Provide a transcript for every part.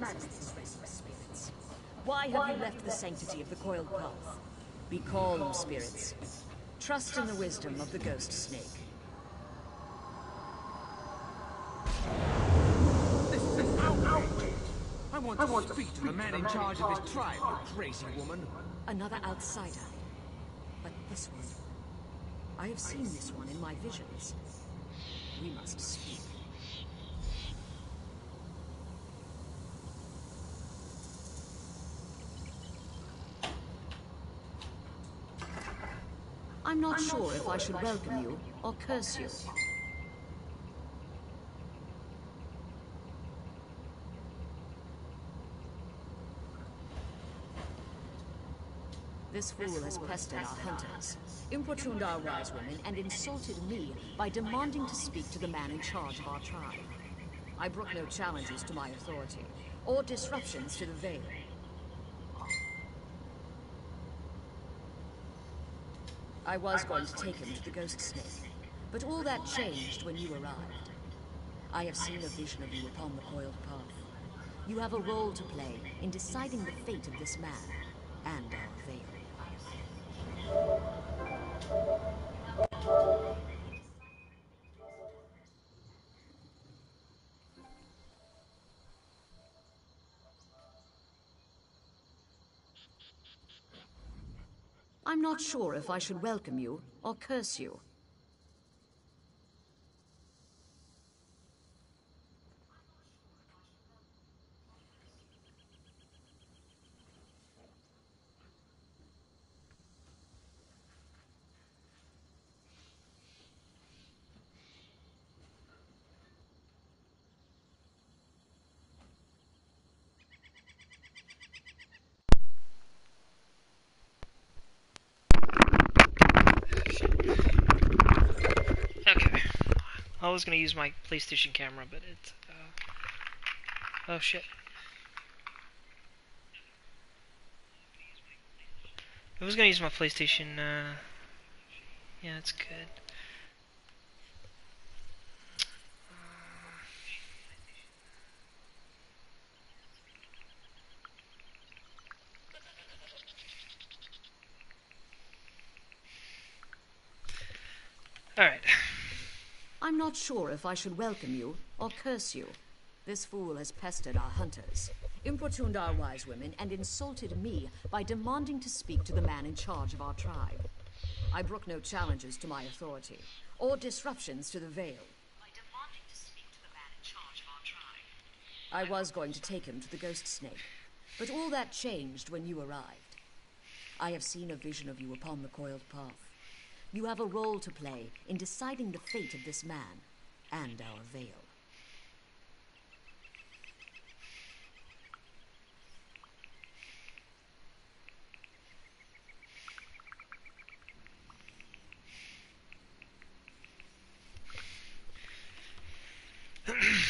silences, restless spirits. Why have you left the sanctity of the coiled path? Be calm, spirits. Trust in the wisdom of the ghost snake. This is an outrage! I want to speak to the man in charge of this tribe, you crazy woman. Another outsider. But this one... I have seen this one in my visions. We must speak. I'm not sure if I should welcome you or curse you. This fool has pestered our hunters, importuned our wise women, and insulted me by demanding to speak to the man in charge of our tribe. I brook no challenges to my authority, or disruptions to the veil. I was going to take him to the ghost snake, but all that changed when you arrived. I have seen a vision of you upon the coiled path. You have a role to play in deciding the fate of this man and our veil. I'm not sure if I should welcome you or curse you. Okay. I was gonna use my PlayStation camera, but it, oh shit. I was gonna use my PlayStation, yeah, that's good. Alright. I'm not sure if I should welcome you or curse you. This fool has pestered our hunters, importuned our wise women, and insulted me by demanding to speak to the man in charge of our tribe. I brook no challenges to my authority, or disruptions to the veil. By demanding to speak to the man in charge of our tribe. I was going to take him to the ghost snake, but all that changed when you arrived. I have seen a vision of you upon the coiled path. You have a role to play in deciding the fate of this man and our veil.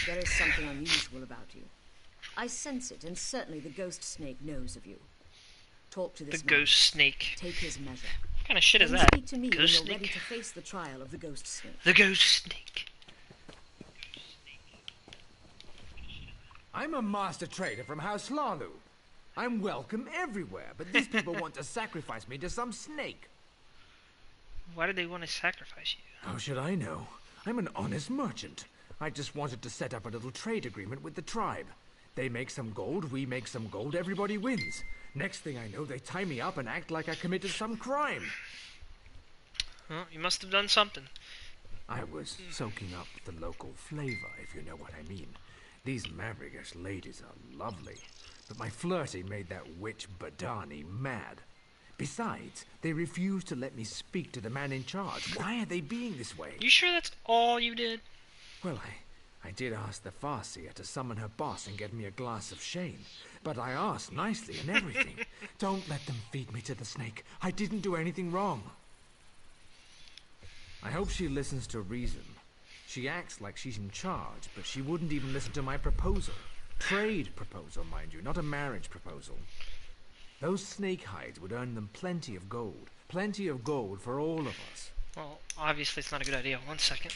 There is something unusual about you. I sense it, and certainly the ghost snake knows of you. Talk to this man. The ghost snake. Take his measure. What kind of shit is Then that? speak to me Ghost when you're snake? ready to face the trial of the ghost snake. The ghost snake. I'm a master trader from House Lalu. I'm welcome everywhere, but these people want to sacrifice me to some snake. Why do they want to sacrifice you? How should I know? I'm an honest merchant. I just wanted to set up a little trade agreement with the tribe. They make some gold, we make some gold, everybody wins. Next thing I know, they tie me up and act like I committed some crime. Well, you must have done something. I was soaking up the local flavor, if you know what I mean. These Mavrigish ladies are lovely, but my flirting made that witch Badani mad. Besides, they refused to let me speak to the man in charge. Why are they being this way? You sure that's all you did? Well, I did ask the Farseer to summon her boss and get me a glass of Shane. But I asked nicely and everything. Don't let them feed me to the snake. I didn't do anything wrong. I hope she listens to reason. She acts like she's in charge, but she wouldn't even listen to my proposal. Trade proposal, mind you, not a marriage proposal. Those snake hides would earn them plenty of gold. Plenty of gold for all of us. Well, obviously it's not a good idea. 1 second.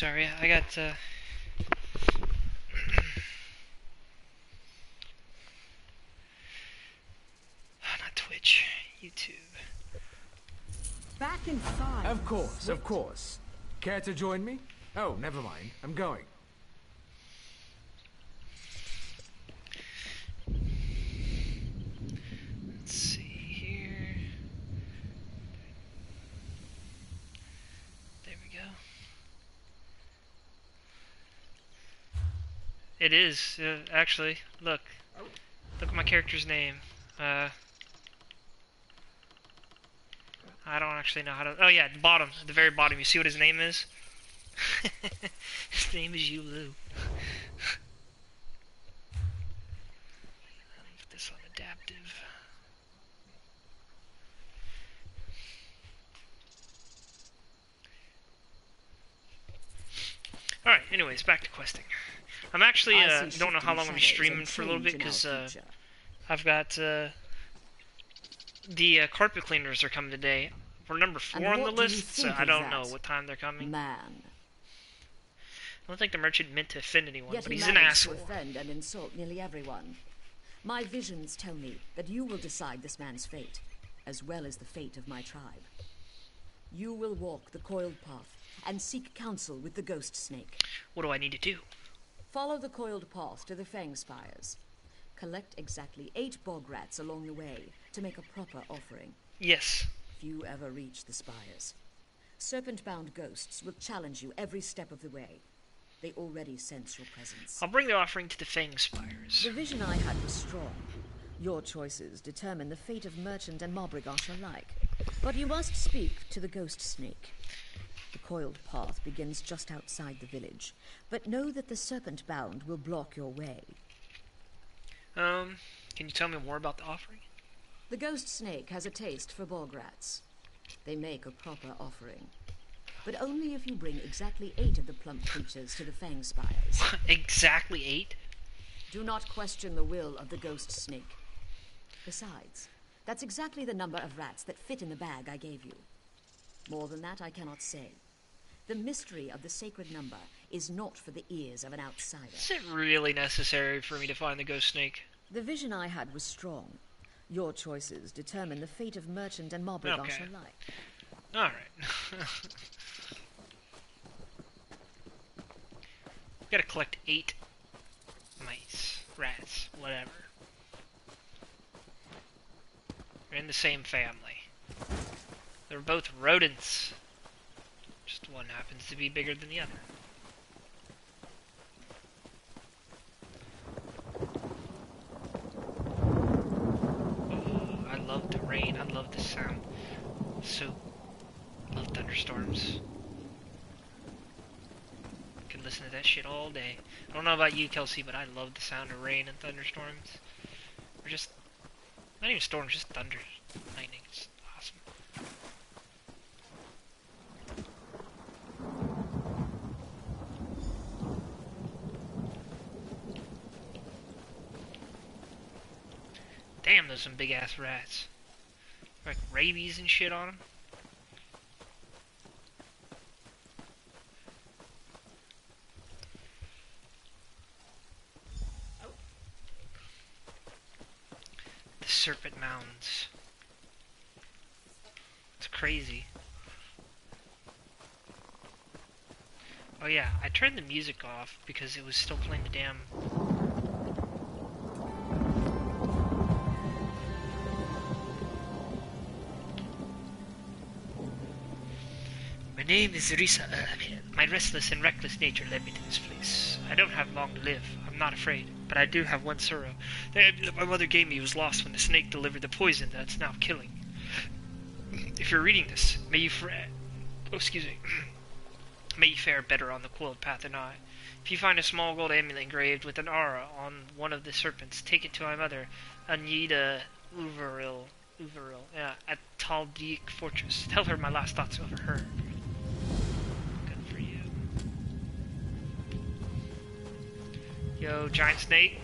sorry. I got, not Twitch. YouTube. Back inside. Of course, of course. Care to join me? Oh, never mind. I'm going. Let's see here. There we go. It is, actually. Look. Look at my character's name. I don't actually know how to... Oh yeah, at the bottom. At the very bottom. You see what his name is? His name is Yulu. Put this on adaptive. Alright, anyways, back to questing. I'm actually, don't know how long I'm streaming for a little bit, because, I've got, the carpet cleaners are coming today. We're number 4 on the list, so I don't know what time they're coming. Man. I don't think the merchant meant to offend anyone, Yet but he he's an managed to asshole. offend and insult nearly everyone. My visions tell me that you will decide this man's fate, as well as the fate of my tribe. You will walk the coiled path and seek counsel with the ghost snake. What do I need to do? Follow the coiled path to the Fang Spires. Collect exactly 8 bog rats along the way to make a proper offering. Yes. If you ever reach the spires, serpent-bound ghosts will challenge you every step of the way. They already sense your presence. I'll bring the offering to the Fang Spires. The vision I had was strong. Your choices determine the fate of merchant and mob brigand alike. But you must speak to the ghost snake. The coiled path begins just outside the village, but know that the serpent-bound will block your way. Can you tell me more about the offering? The ghost snake has a taste for bog rats. They make a proper offering. But only if you bring exactly 8 of the plump creatures to the Fang Spires. Exactly 8? Do not question the will of the ghost snake. Besides, that's exactly the number of rats that fit in the bag I gave you. More than that, I cannot say. The mystery of the sacred number is not for the ears of an outsider. Is it really necessary for me to find the ghost snake? The vision I had was strong. Your choices determine the fate of merchant and mob brigand Okay. alike. Alright. Gotta collect 8 mice, rats, whatever. They're in the same family. They're both rodents. Just one happens to be bigger than the other. Oh, I love the rain. I love the sound. So, love thunderstorms. Can listen to that shit all day. I don't know about you, Kelsey, but I love the sound of rain and thunderstorms. Or just, not even storms, just thunder, lightning. It's awesome. Damn, those some big ass rats. Like rabies and shit on them. The serpent mounds. It's crazy. Oh yeah, I turned the music off because it was still playing the damn... My name is Risa. My restless and reckless nature led me to this place. I don't have long to live. I'm not afraid, but I do have one sorrow. The amulet my mother gave me was lost when the snake delivered the poison that's now killing. If you're reading this, may you may you fare better on the coiled path than I. If you find a small gold amulet engraved with an aura on one of the serpents, take it to my mother, Anida Uveril, at Taldik Fortress. Tell her my last thoughts over her. Good for you. Yo, giant snake.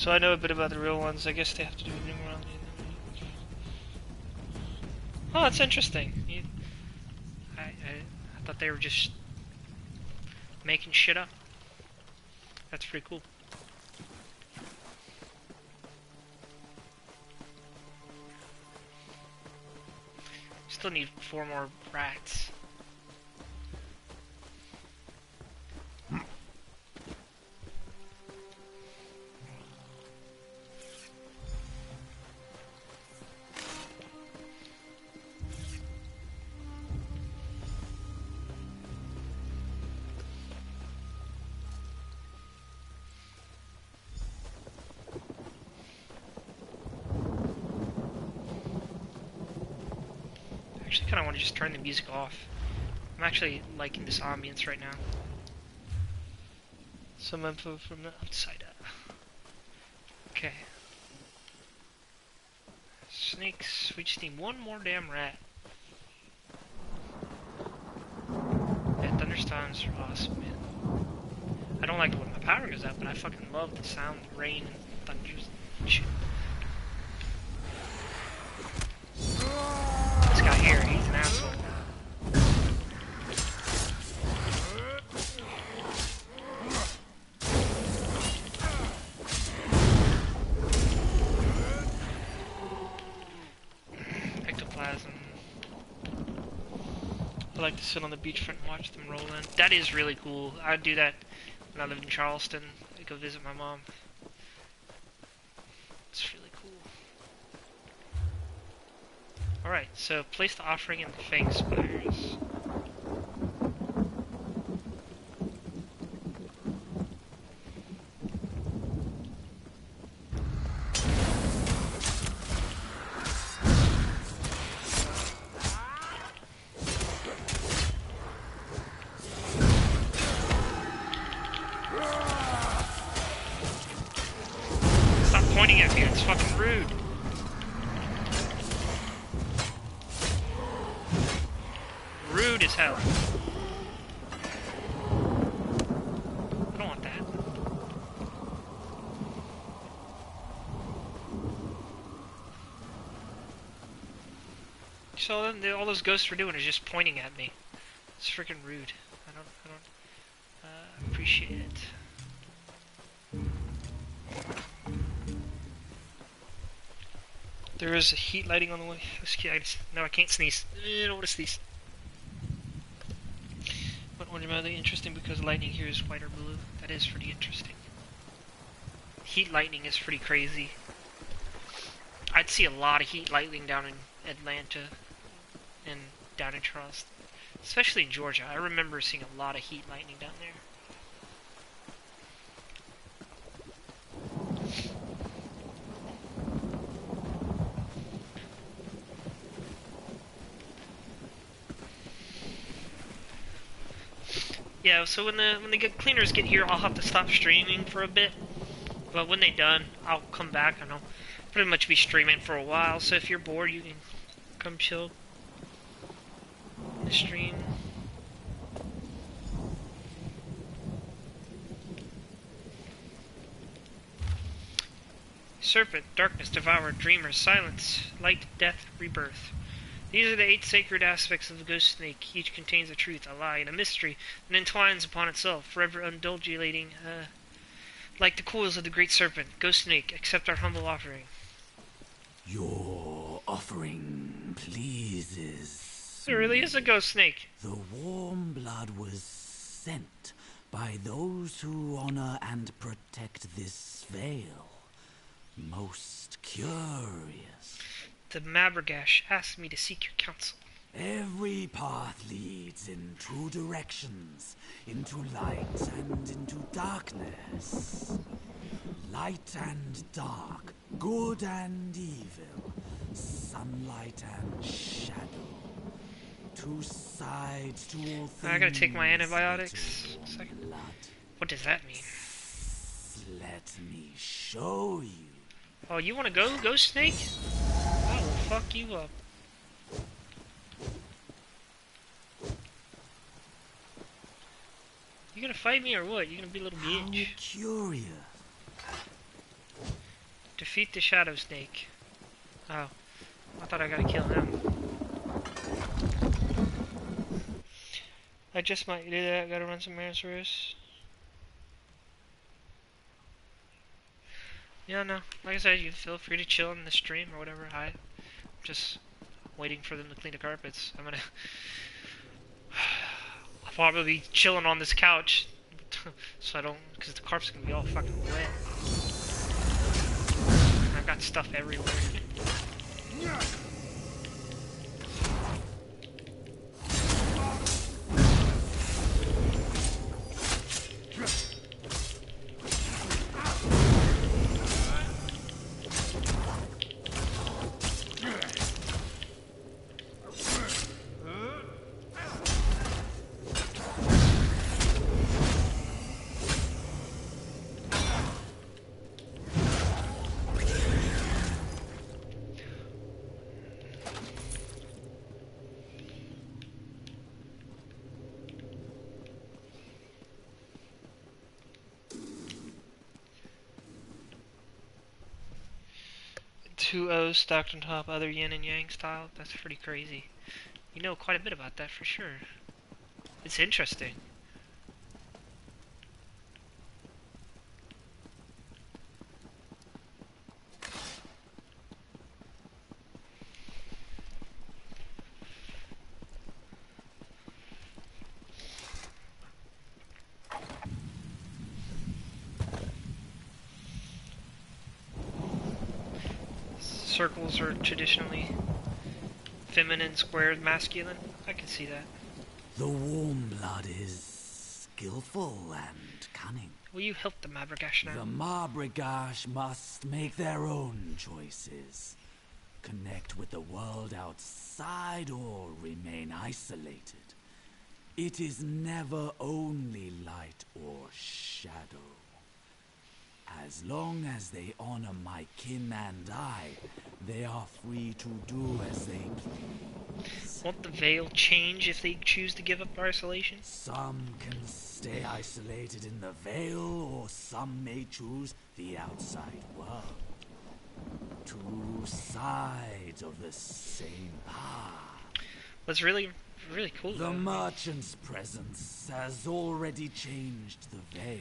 So I know a bit about the real ones. I guess they have to do with numerology. Oh, that's interesting. I thought they were just making shit up. That's pretty cool. Still need 4 more rats. I kind of want to just turn the music off. I'm actually liking this ambience right now. Some info from the outside up. Okay. Snakes. We just need 1 more damn rat. Yeah, thunderstorms are awesome, man. I don't like it when my power goes out, but I fucking love the sound of rain and thunders and shit. This guy here, he's an asshole. Ectoplasm. I like to sit on the beachfront and watch them roll in. That is really cool. I'd do that when I lived in Charleston. I'd go visit my mom. It's really cool. Alright, so place the offering in the fang spires. Stop pointing at me, it's fucking rude. Rude as hell. I don't want that. So then all those ghosts were doing is just pointing at me. It's freaking rude. I don't appreciate it. There is a heat lighting on the way. No, I can't sneeze. I don't want to sneeze. But ordinarily interesting because lightning here is white or blue. That is pretty interesting. Heat lightning is pretty crazy. I'd see a lot of heat lightning down in Atlanta and down in Charleston. Especially in Georgia. I remember seeing a lot of heat lightning down there. Yeah, so when the cleaners get here, I'll have to stop streaming for a bit. But when they're done, I'll come back and I'll pretty much be streaming for a while. So if you're bored, you can come chill in the stream. Serpent, darkness, devourer, dreamer, silence, light, death, rebirth. These are the 8 sacred aspects of the ghost snake. Each contains a truth, a lie, and a mystery that entwines upon itself, forever undulating, like the coils of the great serpent. Ghost snake, accept our humble offering. Your offering pleases. There really is a ghost snake. The warm blood was sent by those who honor and protect this veil. Most curious. The Mabragash asked me to seek your counsel. Every path leads in 2 directions, into light and into darkness. Light and dark, good and evil, sunlight and shadow. 2 sides to all things. I gotta take my antibiotics. Second. Blood. What does that mean? Let me show you. Oh, you wanna go, ghost snake? I will fuck you up. You gonna fight me or what? You gonna be a little bitch? How curious. Defeat the Shadow Snake. Oh. I thought I gotta kill him. I just might do that. Gotta run some errands first. Yeah, no. Like I said, you feel free to chill in the stream or whatever. I'm just waiting for them to clean the carpets. I'll probably be chilling on this couch. So I don't, because the carpet's gonna be all fucking wet. I've got stuff everywhere. Two O's stacked on top, other yin and yang style. That's pretty crazy. You know quite a bit about that for sure. It's interesting. Circles are traditionally feminine, squares masculine. I can see that. The warm blood is skillful and cunning. Will you help the Mabragash now? The Mabragash must make their own choices. Connect with the world outside or remain isolated. It is never only light or shadow. As long as they honor my kin and I, they are free to do as they please. Won't the veil change if they choose to give up isolation? Some can stay isolated in the veil, or some may choose the outside world. Two sides of the same path. What's really cool The though. merchant's presence has already changed the veil.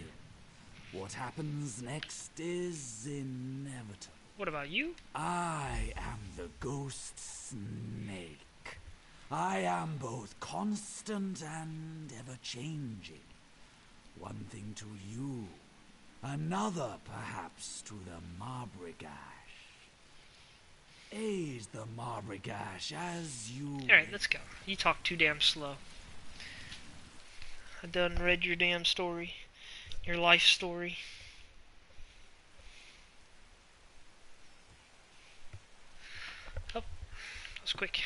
What happens next is inevitable. What about you? I am the ghost snake. I am both constant and ever-changing. One thing to you, another perhaps to the Mabragash. Aid the Mabragash as you... Alright, let's go. You talk too damn slow. I done read your damn story. Your life story. Oh, that was quick.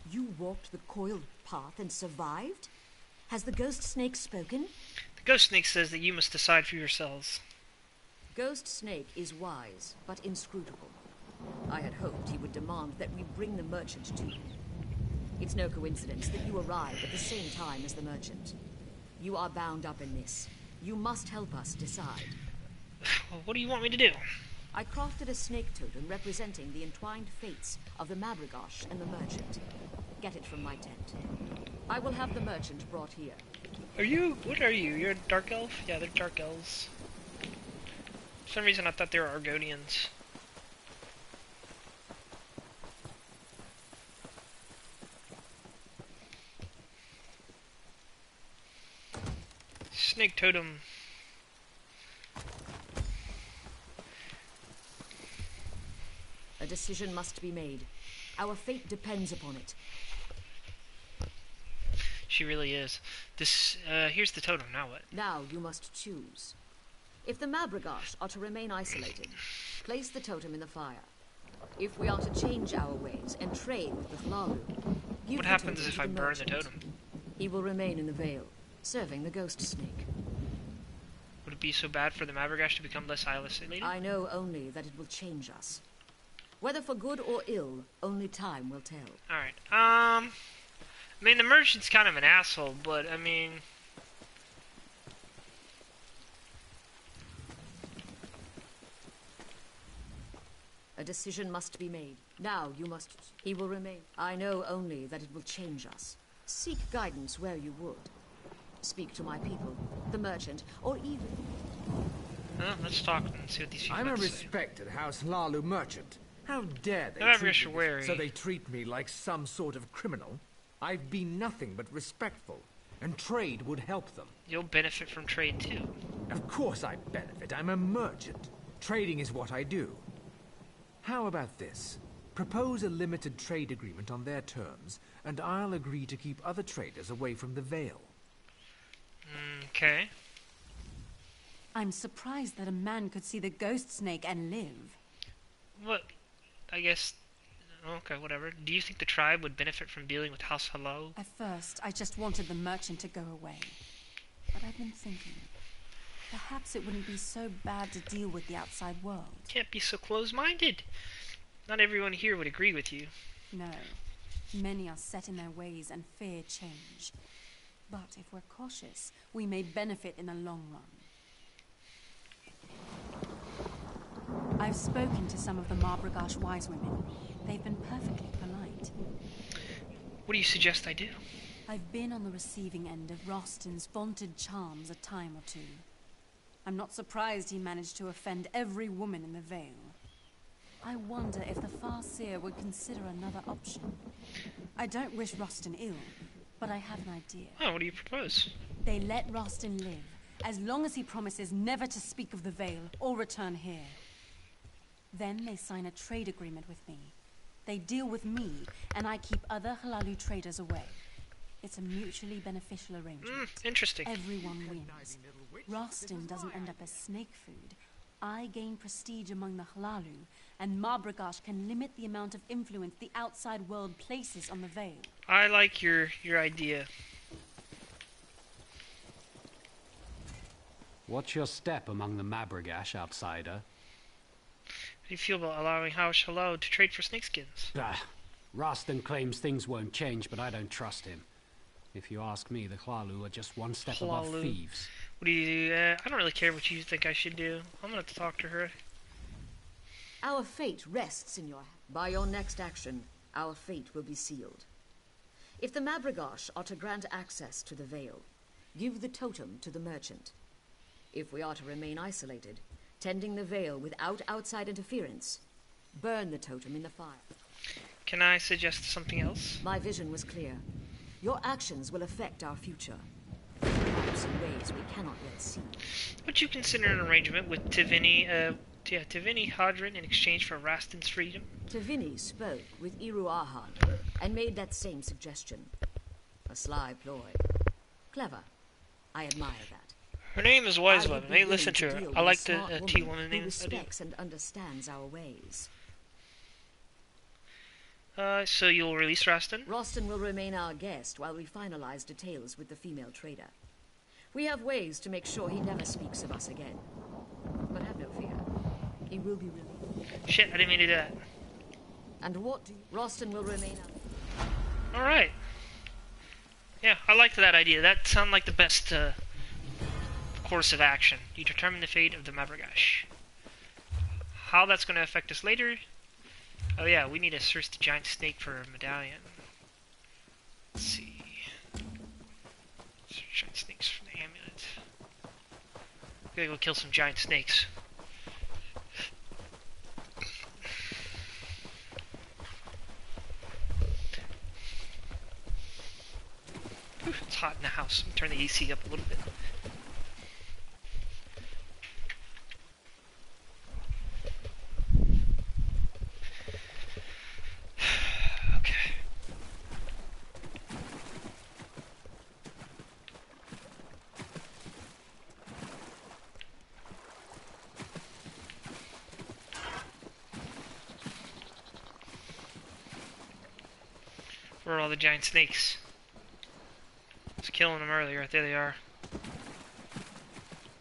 You walked the coiled path and survived? Has the ghost snake spoken? The ghost snake says that you must decide for yourselves. Ghost Snake is wise, but inscrutable. I had hoped he would demand that we bring the merchant to him. It's no coincidence that you arrived at the same time as the merchant. You are bound up in this. You must help us decide. Well, what do you want me to do? I crafted a snake totem representing the entwined fates of the Mabragash and the merchant. Get it from my tent. I will have the merchant brought here. What are you? You're a dark elf? Yeah, they're dark elves. For some reason I thought they were Argonians. Snake totem. A decision must be made. Our fate depends upon it. She really is. Here's the totem, now what? Now you must choose. If the Mabragash are to remain isolated, place the totem in the fire. If we are to change our ways and trade with Lalu, give What the happens totem if to I the burn the merchant. totem? He will remain in the Vale, serving the ghost snake. Would it be so bad for the Mabragash to become less isolated? I know only that it will change us. Whether for good or ill, only time will tell. Alright, I mean, the merchant's kind of an asshole, but I mean... A decision must be made. Now you must... He will remain. I know only that it will change us. Seek guidance where you would. Speak to my people, the merchant, or even... let's talk and see what these people I'm a have to say. respected House Lalu merchant. How dare they However, treat you're me wary. so they treat me like some sort of criminal? I've been nothing but respectful, and trade would help them. You'll benefit from trade, too. Of course I benefit. I'm a merchant. Trading is what I do. How about this? Propose a limited trade agreement on their terms, and I'll agree to keep other traders away from the Vale. Okay. I'm surprised that a man could see the ghost snake and live. What? I guess... Okay, whatever. Do you think the tribe would benefit from dealing with House Hello? At first, I just wanted the merchant to go away. But I've been thinking, perhaps it wouldn't be so bad to deal with the outside world. Can't be so close-minded. Not everyone here would agree with you. No. Many are set in their ways and fear change. But if we're cautious, we may benefit in the long run. I've spoken to some of the Marbragash wise women. They've been perfectly polite. What do you suggest I do? I've been on the receiving end of Rostin's vaunted charms a time or two. I'm not surprised he managed to offend every woman in the Vale. I wonder if the Farseer would consider another option. I don't wish Rostin ill, but I have an idea. Oh, what do you propose? They let Rostin live, as long as he promises never to speak of the Vale or return here. Then they sign a trade agreement with me. They deal with me, and I keep other Halalu traders away. It's a mutually beneficial arrangement. Interesting. Everyone wins. Rostin doesn't end up as snake food. I gain prestige among the Halalu, and Marbragash can limit the amount of influence the outside world places on the Vale. I like your idea. What's your step among the Marbragash, outsider? How do you feel about allowing House Hello to trade for snakeskins? Ah, Rostin claims things won't change, but I don't trust him. If you ask me, the Hlalu are just one step above Hlalu. thieves. What do you do? I don't really care what you think I should do. I'm gonna have to talk to her. Our fate rests in your... By your next action, our fate will be sealed. If the Marbragash are to grant access to the Vale, give the totem to the merchant. If we are to remain isolated, tending the Vale without outside interference, burn the totem in the fire. Can I suggest something else? My vision was clear. Your actions will affect our future, perhaps in ways we cannot yet see. Would you consider an arrangement with Tivini Hadrin in exchange for Rastin's freedom? Tavini spoke with Iru Ahan and made that same suggestion. A sly ploy. Clever. I admire that. Her name is Wise I Woman. would May be listen willing to her. deal I with like a the smart T woman woman who names. I do. respects and understands our ways. So you'll release Rastin? Rostin will remain our guest while we finalize details with the female trader. We have ways to make sure he never speaks of us again. But have no fear. He will be released. Shit, I didn't mean to do that. And what do you... Rostin will remain our... Alright. Yeah, I liked that idea. That sounded like the best course of action. You determine the fate of the Marbragash. How that's going to affect us later... Oh yeah, we need to search the giant snake for a medallion. Let's see. Search giant snakes for the amulet. Gotta go kill some giant snakes. Whew, it's hot in the house. Let me turn the AC up a little bit. Where are all the giant snakes? I was killing them earlier. There they are.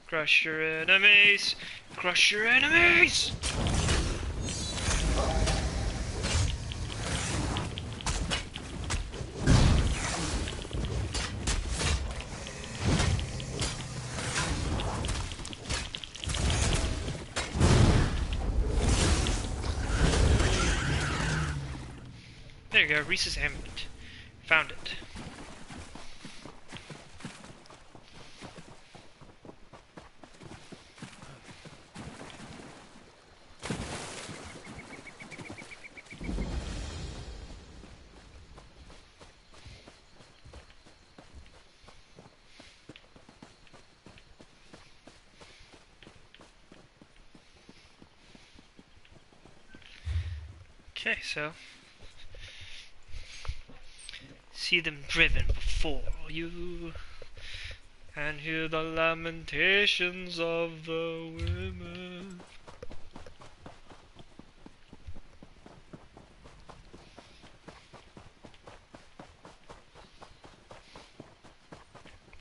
Crush your enemies! Crush your enemies! we go. Reese's amulet. Found it. Okay, so see them driven before you, and hear the lamentations of the women.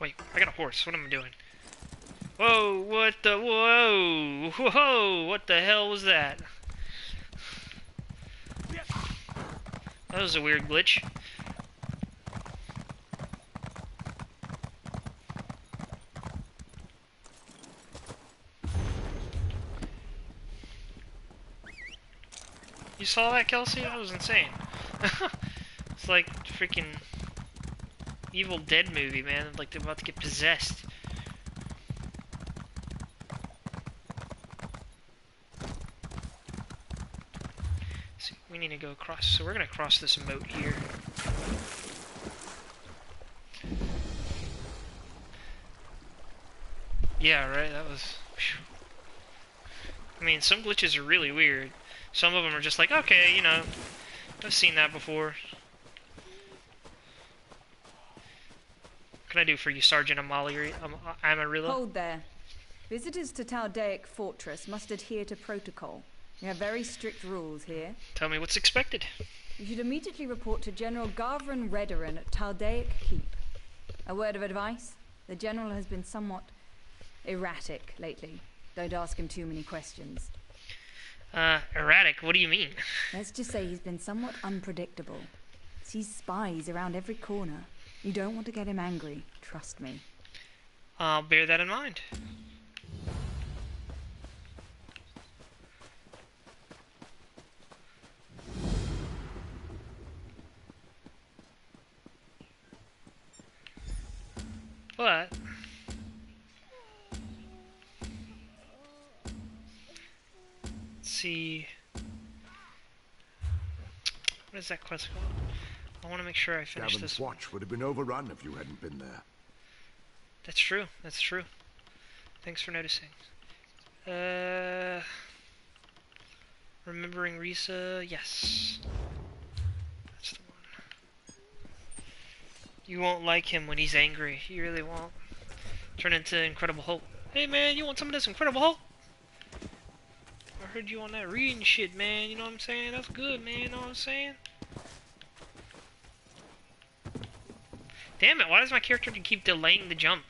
Wait, I got a horse. What am I doing? Whoa, what the, whoa, what the hell was that? That was a weird glitch. You saw that, Kelsey? That was insane. It's like freaking Evil Dead movie, man. Like they're about to get possessed. So we need to go across. So we're gonna cross this moat here. Yeah, right. That was. Whew. I mean, some glitches are really weird. Some of them are just like, okay, you know, I've seen that before. What can I do for you, Sergeant Amarillo? Hold there. Visitors to Taldaic Fortress must adhere to protocol. We have very strict rules here. Tell me what's expected. You should immediately report to General Garvin Redoran at Taldaic Keep. A word of advice? The General has been somewhat erratic lately. Don't ask him too many questions. Erratic? What do you mean? Let's just say he's been somewhat unpredictable. Sees spies around every corner. You don't want to get him angry, trust me. I'll bear that in mind. But let's see. What is that quest called? I want to make sure I finish Gavin's this. watch would have been overrun if you hadn't been there. That's true. That's true. Thanks for noticing. Remembering Risa. Yes. That's the one. You won't like him when he's angry. You really won't. Turn into Incredible Hulk. Hey man, you want some of this Incredible Hulk? I heard you on that reading shit, man. You know what I'm saying? That's good, man. You know what I'm saying? Damn it, why does my character keep delaying the jump?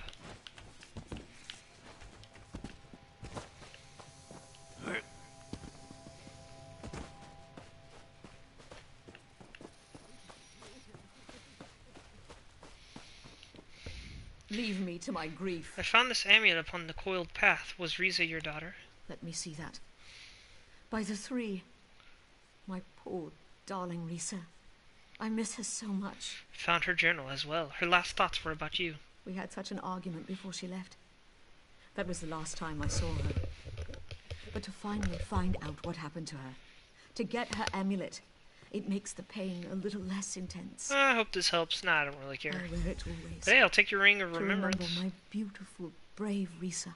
Leave me to my grief. I found this amulet upon the coiled path. Was Risa your daughter? Let me see that. By the three. My poor, darling Risa. I miss her so much. Found her journal as well. Her last thoughts were about you. We had such an argument before she left. That was the last time I saw her. But to finally find out what happened to her, to get her amulet, it makes the pain a little less intense. I hope this helps. Nah, I don't really care. I'll wear it always. But hey, I'll take your ring of To remember remembrance. my beautiful, brave Risa.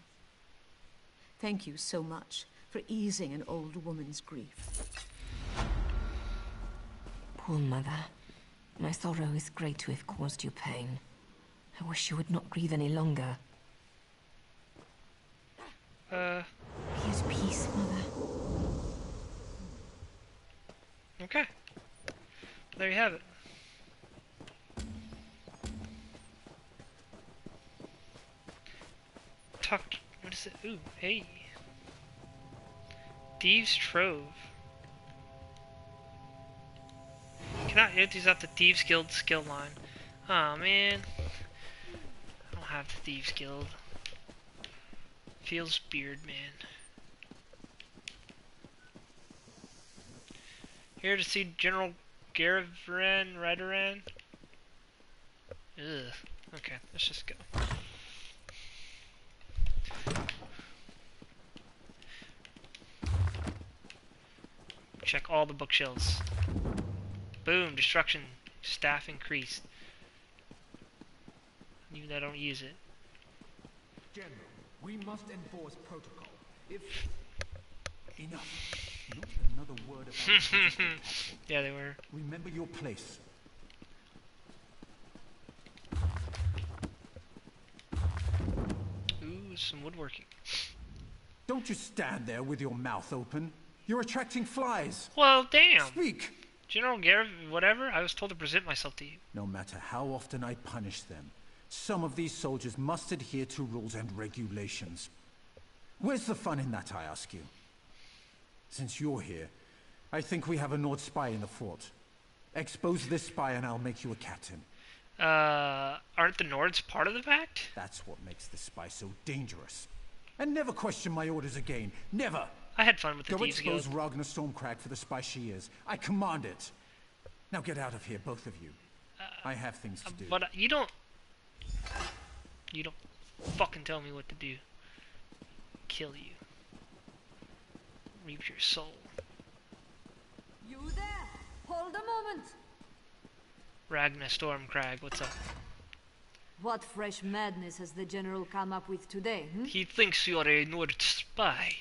Thank you so much for easing an old woman's grief. Poor mother. My sorrow is great to have caused you pain. I wish you would not grieve any longer. Here's peace, mother. Okay. There you have it. Talk. What is it? Ooh, hey. Thieves' Trove. Cannot hit these up the Thieves Guild skill line. Oh man. I don't have the Thieves Guild. Feels beard, man. Here to see General Garavan, Redoran. Ugh. Okay, let's just go. Check all the bookshelves. Boom, destruction. Staff increased. Even though I don't use it. General, we must enforce protocol. If... Enough. Not another word about protocol. Yeah, they were. Remember your place. Ooh, some woodworking. Don't just stand there with your mouth open. You're attracting flies. Well, damn. Speak! General Garrett, whatever, I was told to present myself to you. No matter how often I punish them, some of these soldiers must adhere to rules and regulations. Where's the fun in that, I ask you? Since you're here, I think we have a Nord spy in the fort. Expose this spy and I'll make you a captain. Aren't the Nords part of the pact? That's what makes this spy so dangerous. And never question my orders again. Never! I had fun with the Go Thieves expose Guild. Ragnar Stormcrag for the spy she is. I command it. Now get out of here, both of you. I have things to do. But you don't fucking tell me what to do. Kill you. Reap your soul. You there? Hold a moment. Ragnar Stormcrag, what's up? What fresh madness has the General come up with today, hmm? He thinks you're a Nord spy.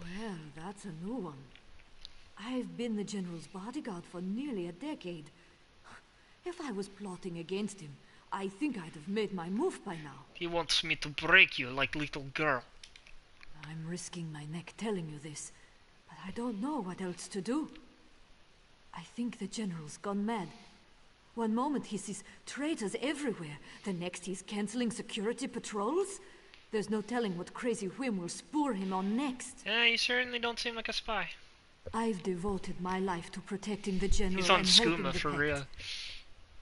Well, that's a new one. I've been the General's bodyguard for nearly a decade. If I was plotting against him, I think I'd have made my move by now. He wants me to break you like little girl. I'm risking my neck telling you this, but I don't know what else to do. I think the General's gone mad. One moment he sees traitors everywhere, the next he's canceling security patrols. There's no telling what crazy whim will spur him on next. Yeah, you certainly don't seem like a spy. I've devoted my life to protecting the General He's on and helping skooma the for pact. real.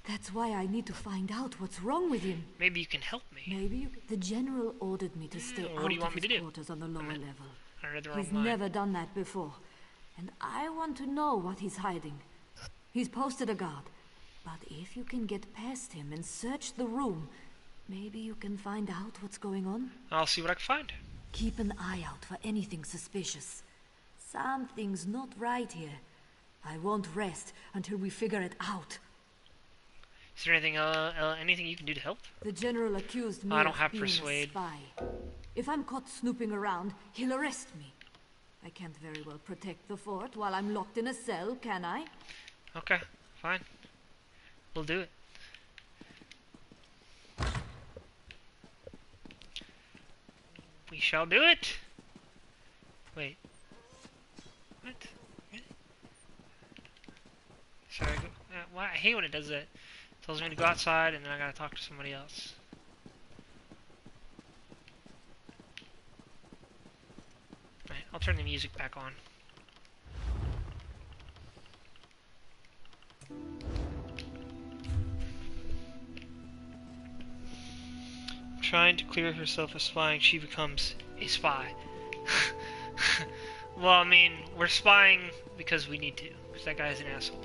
That's why I need to find out what's wrong with him. Maybe you can help me. Maybe you... The General ordered me to stay what out do you want of me his to do? quarters on the lower level. I read the wrong He's line. never done that before. And I want to know what he's hiding. He's posted a guard. But if you can get past him and search the room, maybe you can find out what's going on. I'll see what I can find. Keep an eye out for anything suspicious. Something's not right here. I won't rest until we figure it out. Is there anything anything you can do to help? The General accused me I don't of have being persuade. a spy. If I'm caught snooping around, he'll arrest me. I can't very well protect the fort while I'm locked in a cell, can I? Okay, fine. We'll do it. We shall do it! Wait. What? Really? Sorry, why? I hate when it does that. It tells me to go outside and then I gotta talk to somebody else. Alright, I'll turn the music back on. Trying to clear herself of spying, she becomes a spy. Well, I mean, we're spying because we need to, because that guy's an asshole.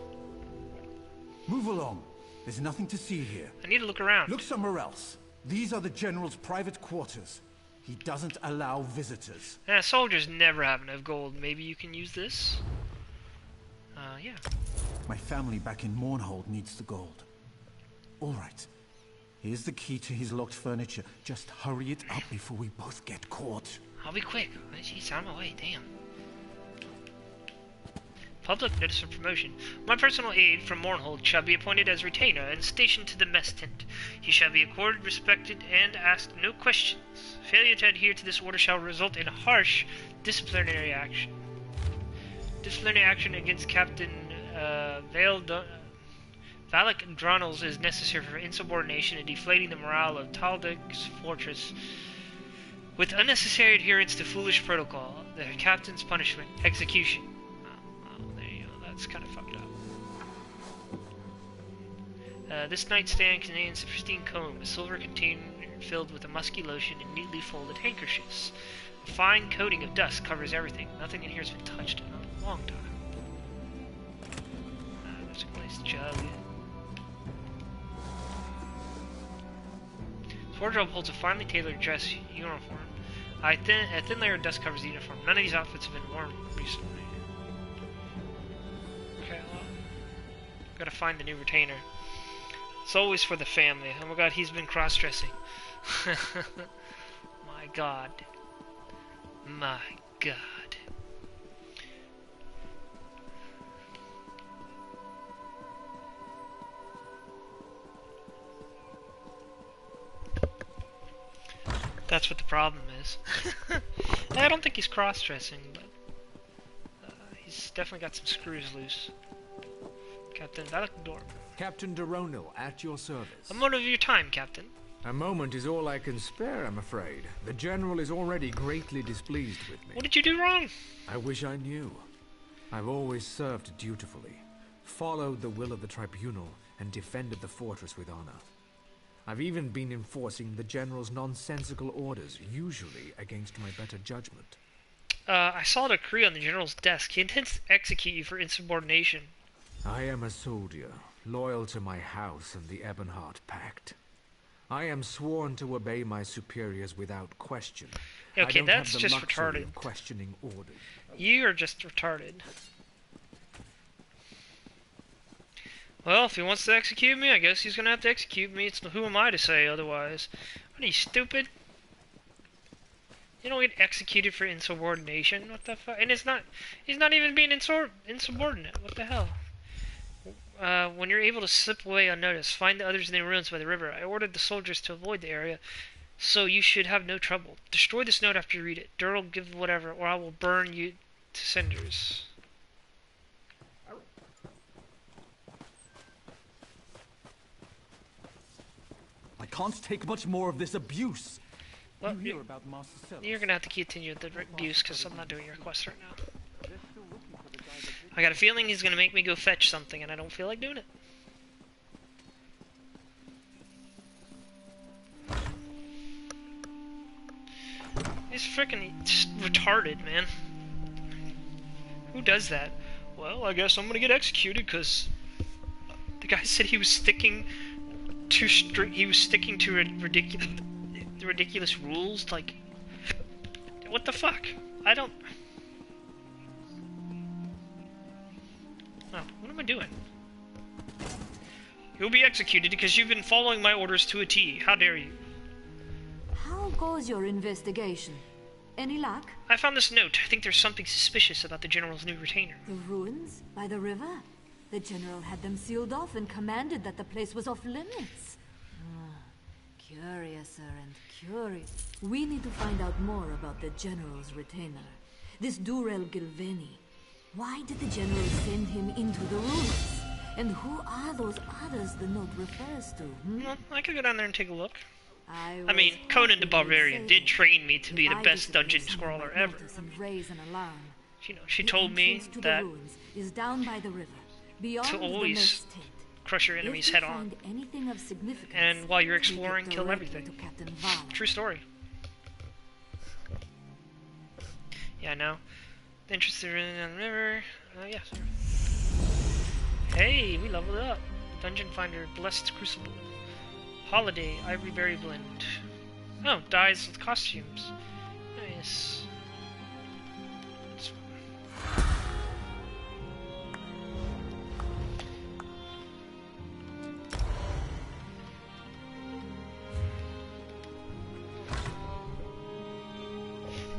Move along. There's nothing to see here. I need to look around. Look somewhere else. These are the General's private quarters. He doesn't allow visitors. Soldiers never have enough gold. Maybe you can use this? Yeah. My family back in Mournhold needs the gold. All right. Here's the key to his locked furniture. Just hurry it up before we both get caught. I'll be quick. Jeez, I'm away. Damn. Public notice of promotion. My personal aide from Mournhold shall be appointed as retainer and stationed to the mess tent. He shall be accorded, respected, and asked no questions. Failure to adhere to this order shall result in harsh disciplinary action. Disciplinary action against Captain Valak Dronals is necessary for insubordination and deflating the morale of Taldeg's fortress. With unnecessary adherence to foolish protocol, the captain's punishment, execution. Oh, there you go. That's kind of fucked up. This nightstand contains a pristine comb, a silver container filled with a musky lotion, and neatly folded handkerchiefs. A fine coating of dust covers everything. Nothing in here has been touched in a long time. Plastic lace jug. His wardrobe holds a finely tailored dress uniform. A thin layer of dust covers the uniform. None of these outfits have been worn recently. Okay, well, gotta find the new retainer. It's always for the family. Oh my god, he's been cross-dressing. My god. My god. That's what the problem is. I don't think he's cross-dressing, but he's definitely got some screws loose. Captain Valakdor. Captain Deronil, at your service. A moment of your time, Captain. A moment is all I can spare, I'm afraid. The General is already greatly displeased with me. What did you do wrong? I wish I knew. I've always served dutifully, followed the will of the Tribunal, and defended the fortress with honor. I've even been enforcing the General's nonsensical orders, usually against my better judgment. I saw a decree on the General's desk. He intends to execute you for insubordination. I am a soldier, loyal to my house and the Ebonheart Pact. I am sworn to obey my superiors without question. Okay, I don't that's have the just luxury retarded. of questioning orders. You are just retarded. Well, if he wants to execute me, I guess he's gonna have to execute me. Who am I to say otherwise? What are you, stupid? You don't get executed for insubordination. What the fuck? And he's not even being insubordinate. What the hell? When you're able to slip away unnoticed, find the others in the ruins by the river. I ordered the soldiers to avoid the area, so you should have no trouble. Destroy this note after you read it. Durrell, give whatever, or I will burn you to cinders. I can't take much more of this abuse. Well, You hear about Master Celos? you're gonna have to continue the abuse because I'm not doing your quest right now. I got a feeling he's gonna make me go fetch something, and I don't feel like doing it. He's freaking retarded, man. Who does that? Well, I guess I'm gonna get executed because the guy said he was sticking to ridiculous rules. Like, what the fuck? I don't. Oh, what am I doing? You'll be executed because you've been following my orders to a T. How dare you? How goes your investigation? Any luck? I found this note. I think there's something suspicious about the General's new retainer. The ruins by the river? The General had them sealed off and commanded that the place was off limits. Curiouser and curious. We need to find out more about the General's retainer. This Durrell Gilveni. Why did the General send him into the ruins? And who are those others the note refers to? Well, I could go down there and take a look. I mean, Conan the hoping Barbarian you'd did say train me to be if the I best visited, dungeon someone scrawler might ever. notice and raise an alarm. You know, she The told me entrance to that the ruins is down by the river, beyond to the always mist tent. crush your If enemies you head on. find anything of significance, And while you're take it exploring, kill directly everything. to Captain Vala. True story. Yeah, I know. Interested in the river? Yeah, sir. Hey, we leveled up. Dungeon Finder, Blessed Crucible. Holiday, Ivory Berry Blend. Oh, dyes with costumes. Nice. That's fun.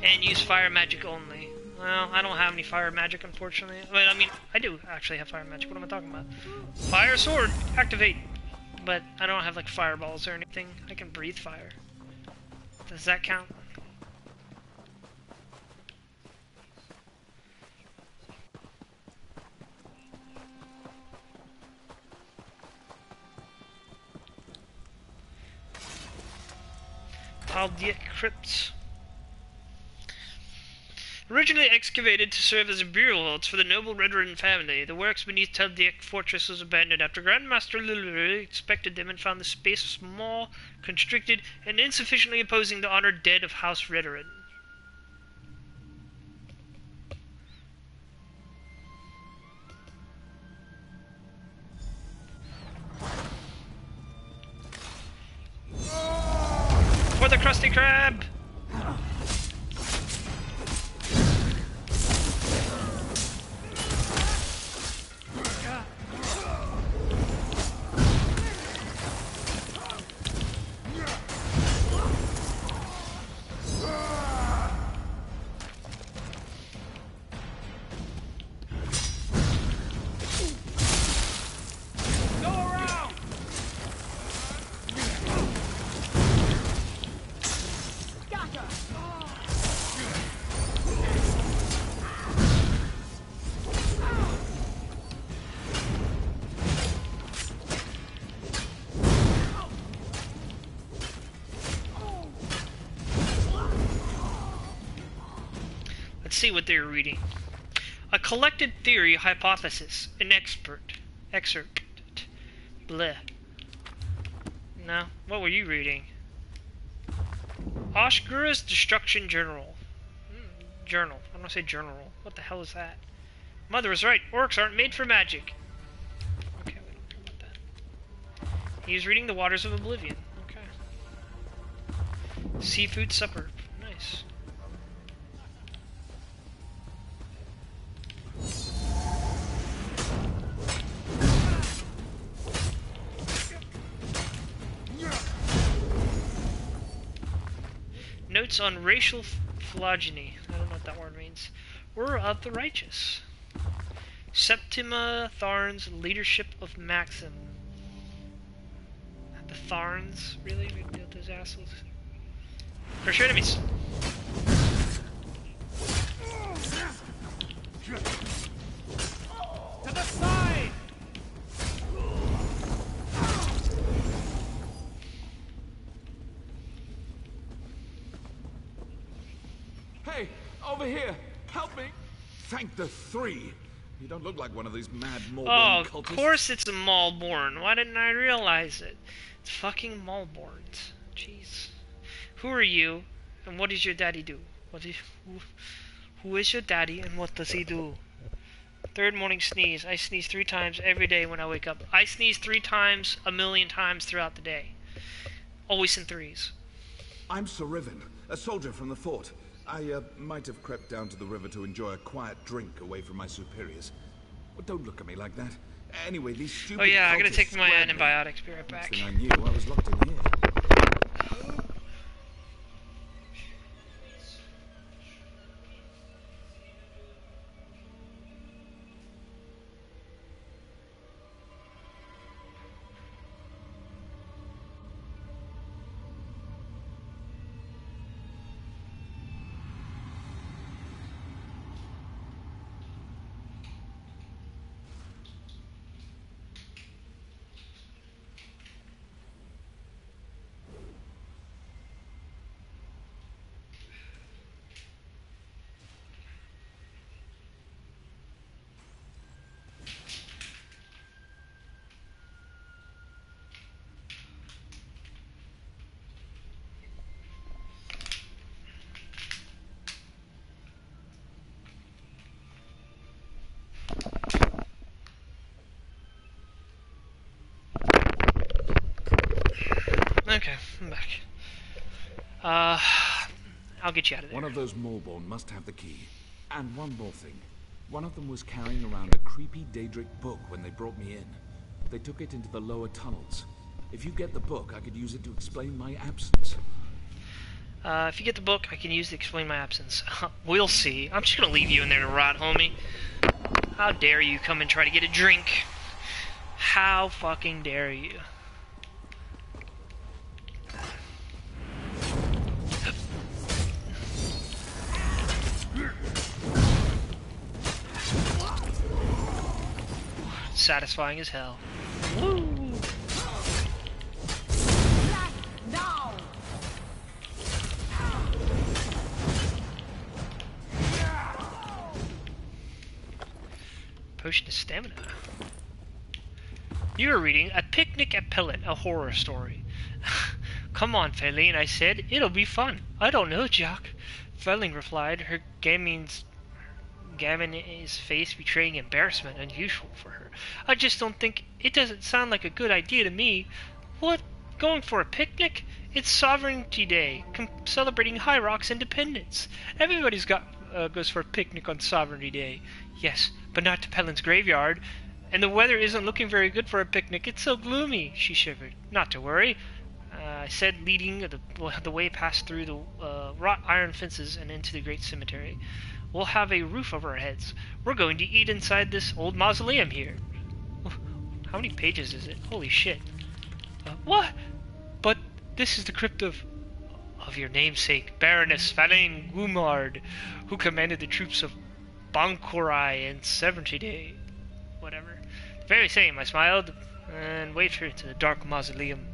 And use fire magic only. Well, I don't have any fire magic, unfortunately. But, I mean, I do actually have fire magic. What am I talking about? Fire sword! Activate! But I don't have, like, fireballs or anything. I can breathe fire. Does that count? Taldiek Crypts. Originally excavated to serve as a burial vaults for the noble Redrin family, the works beneath Taldiek Fortress was abandoned after Grandmaster Lilur inspected them and found the space small, constricted, and insufficiently opposing the honored dead of House Redrin. Krusty Krab! Let's see what they're reading. A collected theory hypothesis. An excerpt. Bleh. No. What were you reading? Ashgura's Destruction Journal. Journal. I'm gonna say journal. What the hell is that? Mother was right. Orcs aren't made for magic. Okay, we don't care about that. He's reading The Waters of Oblivion. Okay. Seafood supper. Nice. Notes on racial phylogeny. I don't know what that word means. Were of the righteous. Septima Tharn's leadership of Maxim. The Tharns? Really? We deal with those assholes? Crush your enemies! To the side! Hey, over here! Help me! Thank the three! You don't look like one of these mad Maulborn cultists. Of course it's a Maulborn. Why didn't I realize it? It's fucking Maulborns. Jeez. Who are you, and what does your daddy do? Who is your daddy, and what does he do? Third morning sneeze. I sneeze 3 times every day when I wake up. I sneeze 3 times, 1,000,000 times throughout the day. Always in threes. I'm Sir Riven, a soldier from the fort. I might have crept down to the river to enjoy a quiet drink away from my superiors. But don't look at me like that. Anyway, these stupid Oh yeah, I gotta cultists take my squared me. antibiotics. Be right back. Next thing I knew, I was locked in here. Okay, I'm back. I'll get you out of there. One of those Maulborn must have the key. And one more thing. One of them was carrying around a creepy Daedric book when they brought me in. They took it into the lower tunnels. If you get the book, I could use it to explain my absence. If you get the book, I can use it to explain my absence. We'll see. I'm just gonna leave you in there to rot, homie. How dare you come and try to get a drink? How fucking dare you? Satisfying as hell. Woo! Potion of stamina. You are reading A Picnic at Pellet, a horror story. Come on, Feline, I said. It'll be fun. I don't know, Jock. Feline replied, her Gavin's face betraying embarrassment unusual for her. I just don't think... It doesn't sound like a good idea to me. What Going for a picnic? It's Sovereignty Day, celebrating High Rock's independence. Everybody's goes for a picnic on Sovereignty Day. Yes, but not to Pellin's graveyard. And the weather isn't looking very good for a picnic. It's so gloomy, she shivered. Not to worry, I said, leading the way past through the wrought iron fences and into the great cemetery. We'll have a roof over our heads. We're going to eat inside this old mausoleum here. How many pages is it? Holy shit. What? But this is the crypt of your namesake, Baroness Falain Gumard, who commanded the troops of Bankorai and Sovereignty Day. Whatever. The very same, I smiled, and waved her into the dark mausoleum.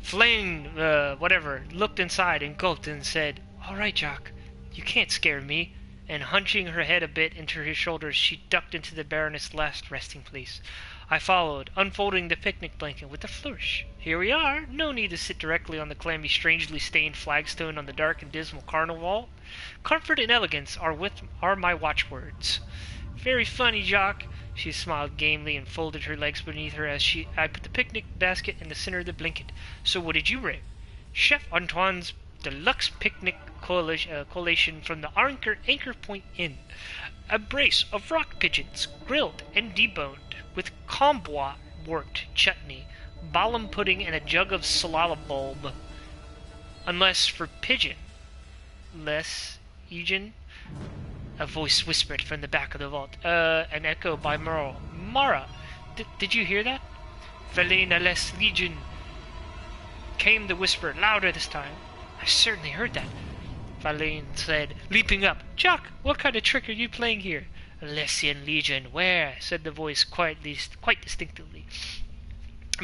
Falain, whatever, looked inside and gulped and said, "All right, Jock, you can't scare me." And hunching her head a bit into his shoulders, she ducked into the Baroness' last resting place. I followed, unfolding the picnic blanket with a flourish. Here we are. No need to sit directly on the clammy, strangely stained flagstone on the dark and dismal carnival wall. Comfort and elegance are my watchwords. Very funny, Jock. She smiled gamely and folded her legs beneath her as I put the picnic basket in the center of the blanket. So what did you bring? Chef Antoine's deluxe picnic collation from the Anchor Point Inn. A brace of rock pigeons, grilled and deboned, with combois wort chutney, balam pudding, and a jug of salalabulb. Unless for pigeon. Less, Eugene? A voice whispered from the back of the vault. An echo by Merle. Mara, did you hear that? Felina less legion, came the whisper, louder this time. I certainly heard that, Falain said, leaping up. Jock, what kind of trick are you playing here? Lessian Legion, where? Said the voice quite distinctly.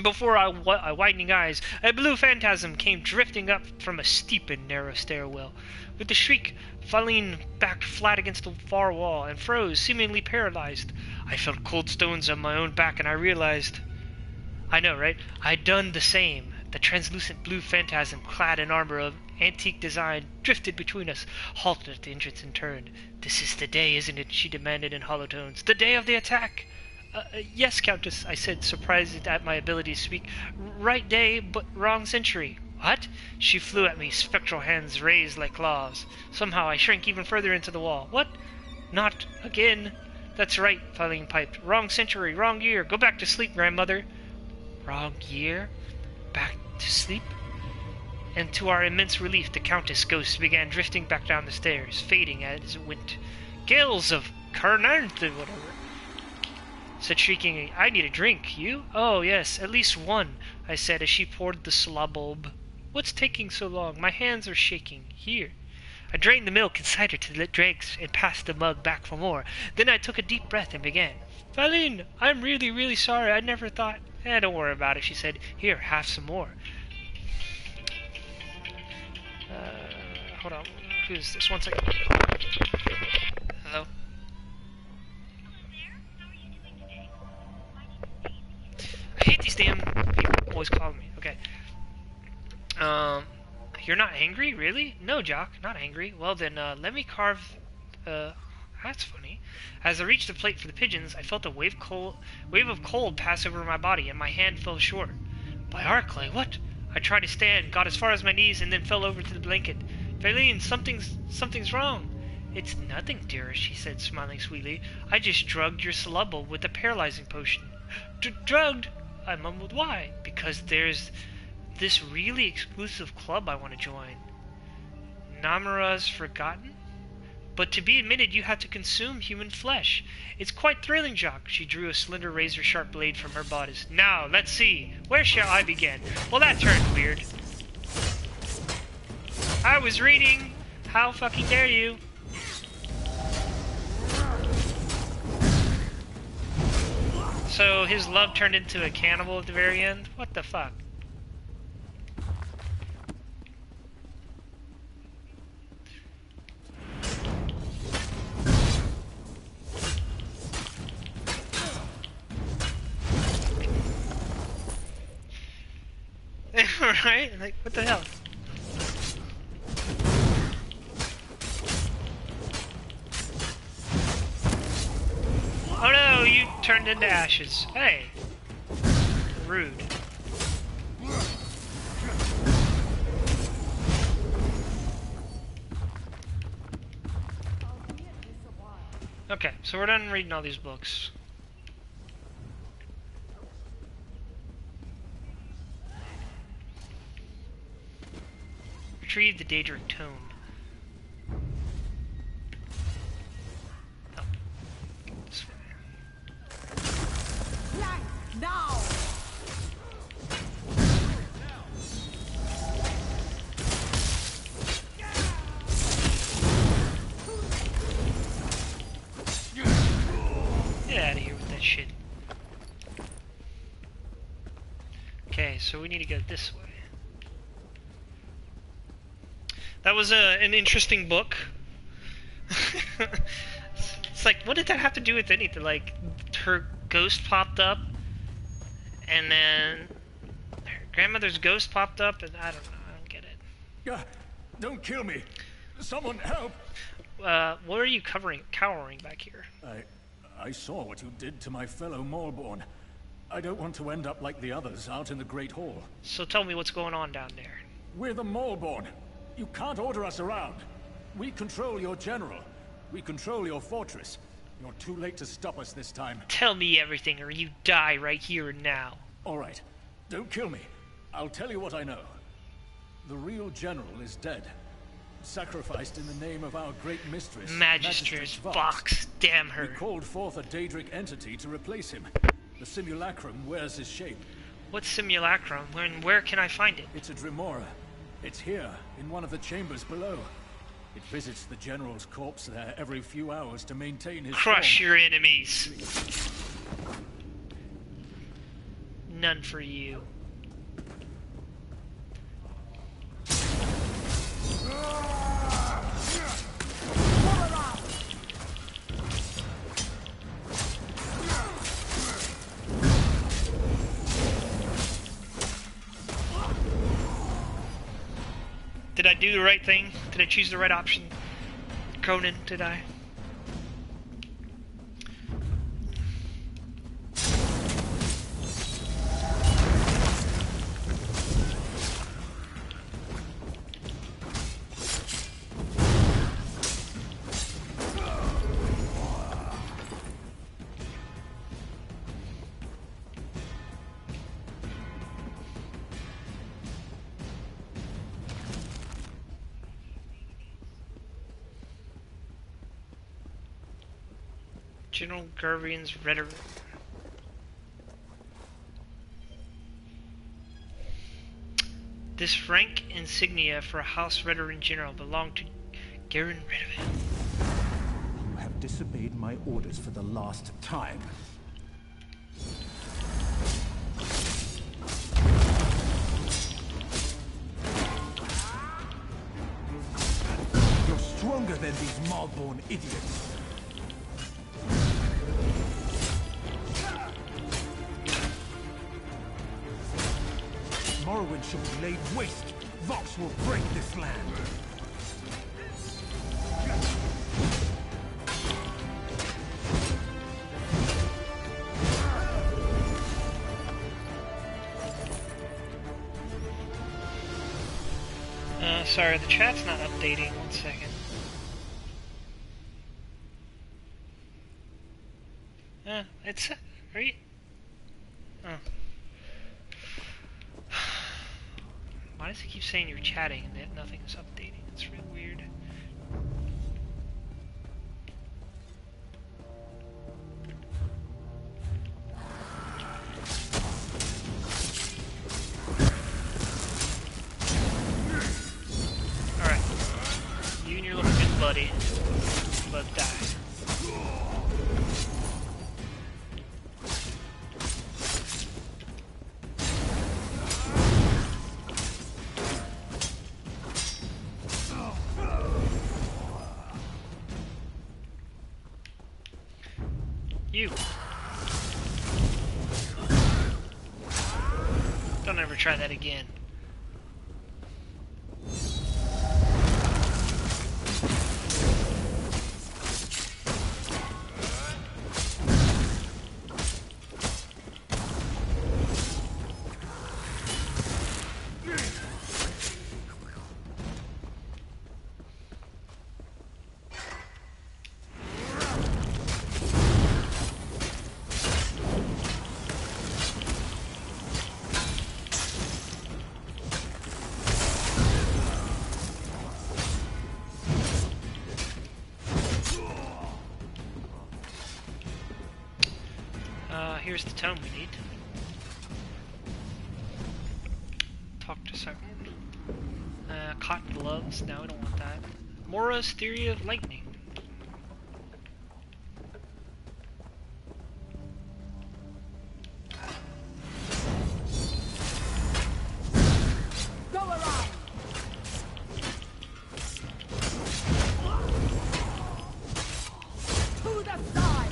Before our widening eyes, a blue phantasm came drifting up from a steep and narrow stairwell. With a shriek, Falain backed flat against the far wall and froze, seemingly paralyzed. I felt cold stones on my own back, and I realized... I know, right? I'd done the same. The translucent blue phantasm, clad in armor of antique design, drifted between us, halted at the entrance and turned. This is the day, isn't it? She demanded in hollow tones. The day of the attack! Yes, Countess, I said, surprised at my ability to speak. Right day, but wrong century. What? She flew at me, spectral hands raised like claws. Somehow I shrank even further into the wall. What? Not again. That's right, Falain piped. Wrong century, wrong year. Go back to sleep, grandmother. Wrong year? Back to sleep? And to our immense relief, the Countess' ghost began drifting back down the stairs, fading as it went. Gales of Carnarth, whatever. Said shrieking, I need a drink. You? Oh, yes, at least one, I said as she poured the slabulb. What's taking so long? My hands are shaking. Here. I drained the milk inside her to the dregs and passed the mug back for more. Then I took a deep breath and began. Falain, I'm really, really sorry. I never thought... don't worry about it, she said. Here, have some more. Hold on. Who's this? 1 second. Hello? I hate these damn people always calling me. Okay. You're not angry? Really? No, Jock, not angry. Well then, let me carve... That's funny. As I reached the plate for the pigeons, I felt a wave of cold pass over my body, and my hand fell short. By Arclay, what? I tried to stand, got as far as my knees, and then fell over to the blanket. Falain, something's wrong. It's nothing, dearest, she said, smiling sweetly. I just drugged your slubble with a paralyzing potion. Drugged? I mumbled. Why? Because there's this really exclusive club I want to join. Namara's Forgotten? But to be admitted, you have to consume human flesh. It's quite thrilling, Jock. She drew a slender razor-sharp blade from her bodice. Now, let's see. Where shall I begin? Well, that turned weird. I was reading. How fucking dare you? So his love turned into a cannibal at the very end? What the fuck? Right? Like, what the hell? Oh no, you turned into ashes. Hey. rude. Okay, so we're done reading all these books. Retrieve the Daedric Tome. Oh. This way. Now! Get out of here with that shit. Okay, so we need to go this way. That was an interesting book. It's like, what did that have to do with anything? Like, her ghost popped up, and then her grandmother's ghost popped up, and I don't know, I don't get it. Don't kill me. Someone help. What are you cowering back here? I saw what you did to my fellow Maulborn. I don't want to end up like the others out in the Great Hall. So tell me what's going on down there. We're the Maulborn. You can't order us around. We control your general. We control your fortress. You're too late to stop us this time. Tell me everything or you die right here and now. All right. Don't kill me. I'll tell you what I know. The real general is dead. Sacrificed in the name of our great mistress, Magistress Vox. Damn her. We called forth a Daedric entity to replace him. The simulacrum wears his shape. What simulacrum? Where can I find it? It's a Dremora. It's here, in one of the chambers below. It visits the general's corpse there every few hours to maintain his Crush form. your enemies. None for you. Did I do the right thing? Did I choose the right option? Conan, did I? General Garvian's rhetoric. This rank insignia for a House Veteran General belonged to Garen Redovin. You have disobeyed my orders for the last time. You're stronger than these Maulborn idiots. Morrowind shall be laid waste. Vox will break this land. Sorry, the chat's not updating. 1 second. It's... Are you... Oh. Why does it keep saying you're chatting and that nothing is updating? It's real weird. Alright. You and your little good buddy. You both die. You. Don't ever try that again. where's the tome we need? Talk to Sargon. Cotton gloves. No, we don't want that. Mora's theory of lightning. Go around! To the side!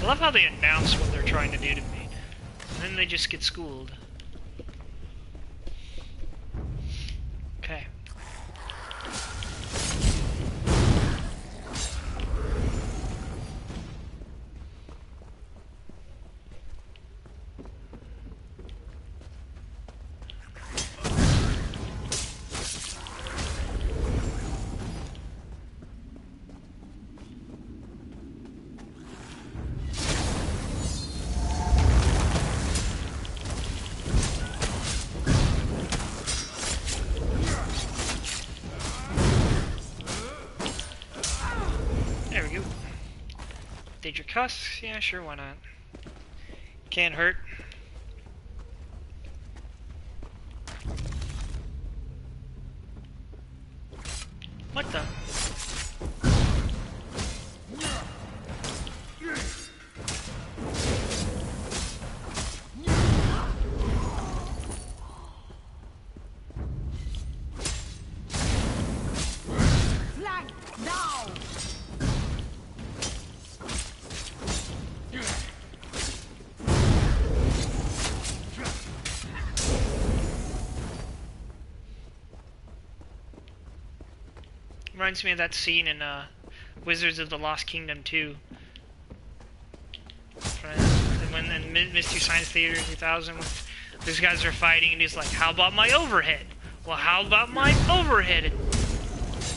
I love how they announce what they're trying to do to me. And then they just get schooled. Okay. There we go. Daedric Husks? Yeah, sure, why not? Can't hurt. What the? Flank now! Reminds me of that scene in Wizards of the Lost Kingdom 2. When in Mystery Science Theater 2000, these guys are fighting, and he's like, "How about my overhead? Well, how about my overhead?" And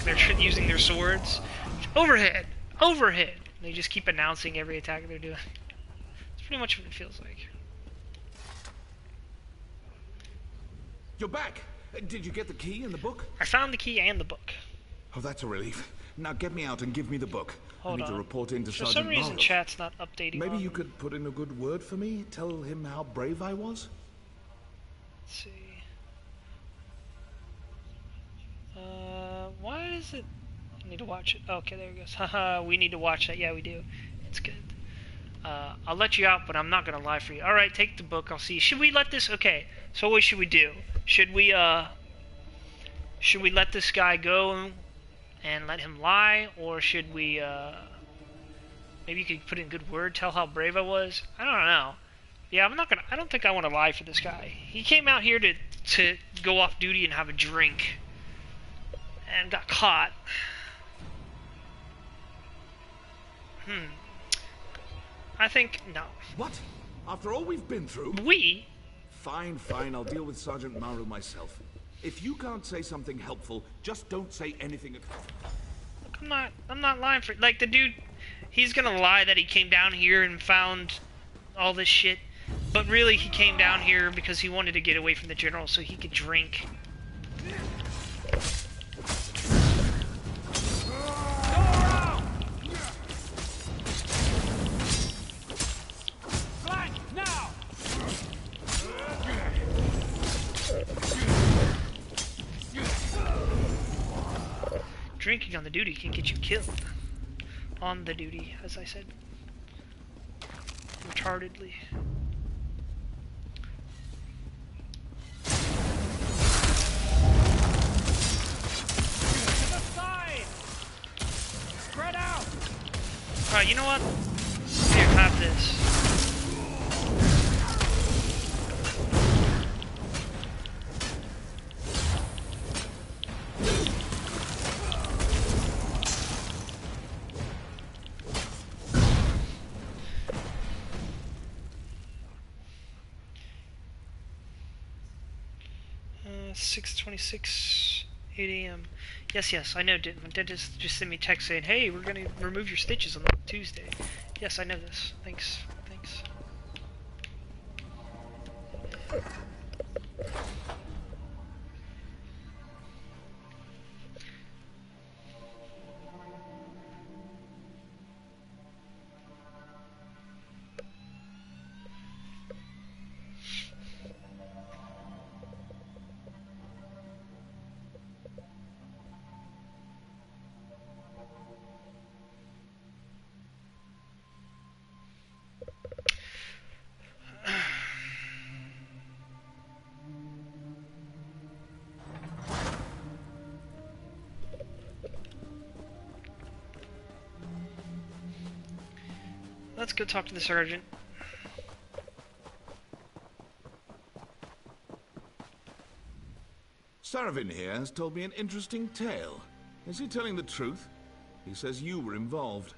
they're using their swords. Overhead, overhead. And they just keep announcing every attack they're doing. It's pretty much what it feels like. You're back! Did you get the key and the book? I found the key and the book. Oh, that's a relief. Now get me out and give me the book. Hold I need on. to report in to For Sergeant some reason, Miles. chat's not updating. Maybe on you them. could put in a good word for me? Tell him how brave I was? Let's see. Why is it? I need to watch it. Okay, there it goes. Haha, we need to watch that. Yeah, we do. It's good. I'll let you out, but I'm not gonna lie for you. All right, take the book. I'll see. Should we let this? Okay. So what should we do? Should we let this guy go and let him lie, or should we maybe you could put in a good word, tell how brave I was? I don't know. Yeah, I don't think I want to lie for this guy. He came out here to go off duty and have a drink and got caught. I think no. What? After all we've been through? We? Fine, fine. I'll deal with Sergeant Maru myself. If you can't say something helpful, just don't say anything at all. Look, I'm not lying for like the dude. He's gonna lie that he came down here and found all this shit, but really he came down here because he wanted to get away from the general so he could drink. Drinking on the duty can get you killed. On the duty, as I said. Retardedly. To the side! Spread out! Alright, you know what? Here, have this. 6:26, 8 a.m. Yes, I know. My dentist just sent me a text saying, "Hey, we're gonna remove your stitches on Tuesday." Yes, I know this. Thanks. let's go talk to the sergeant. Saravin here has told me an interesting tale. Is he telling the truth? He says you were involved.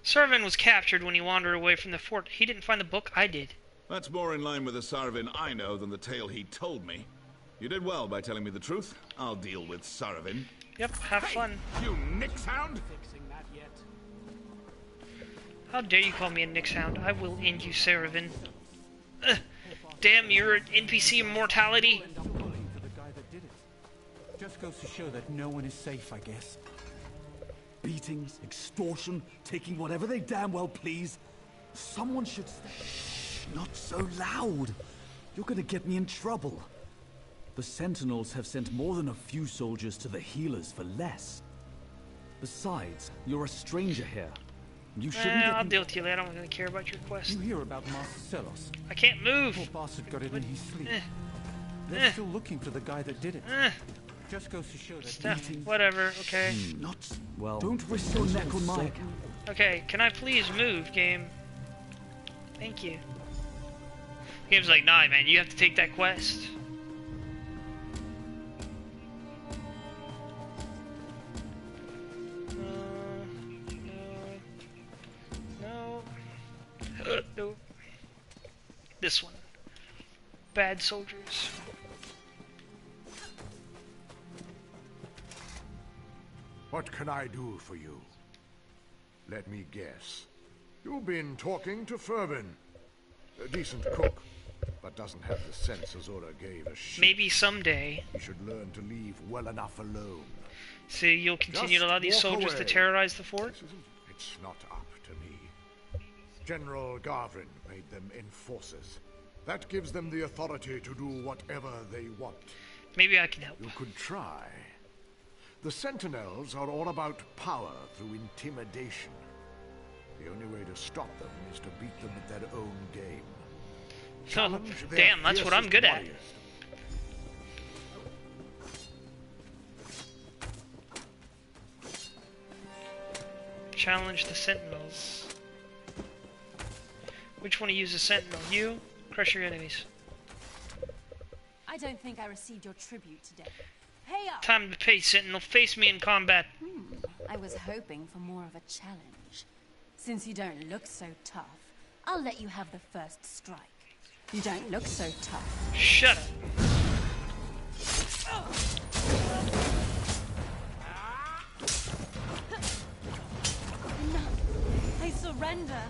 Saravin was captured when he wandered away from the fort. He didn't find the book, I did. That's more in line with the Saravin I know than the tale he told me. You did well by telling me the truth. I'll deal with Saravin. Yep, have fun. You nixhound! How dare you call me a nixhound? I will end you, Saravin. Damn your NPC immortality. Just goes to show that no one is safe, I guess. Beatings, extortion, taking whatever they damn well please. Someone should stay. Not so loud. You're gonna get me in trouble. The Sentinels have sent more than a few soldiers to the healers for less. Besides, you're a stranger here. You shouldn't I'll deal with you later. I don't really care about your quest. You hear about Master Celos? I can't move. Poor bastard got it in his sleep. They're still looking for the guy that did it. Just goes to show that whatever, okay. Not well. Don't risk your neck on mine. Okay, can I please move, game? Thank you. Game's like, nah, man, you have to take that quest. No. This one. Bad soldiers. What can I do for you? Let me guess. You've been talking to Fervin. A decent cook, but doesn't have the sense Azora gave a shit. Maybe someday. He should learn to leave well enough alone. So you'll continue to allow these soldiers to terrorize the fort? It's not up to me. General Garvin made them enforcers. That gives them the authority to do whatever they want. Maybe I can help. You could try. The Sentinels are all about power through intimidation. The only way to stop them is to beat them at their own game. Challenge their damn, that's what I'm good warriors. Challenge the Sentinels. Which one of you is a Sentinel? You? Crush your enemies. I don't think I received your tribute today. Pay up! Time to pay, Sentinel. Face me in combat. I was hoping for more of a challenge. Since you don't look so tough, I'll let you have the first strike. You don't look so tough. Shut up. Enough. I surrender.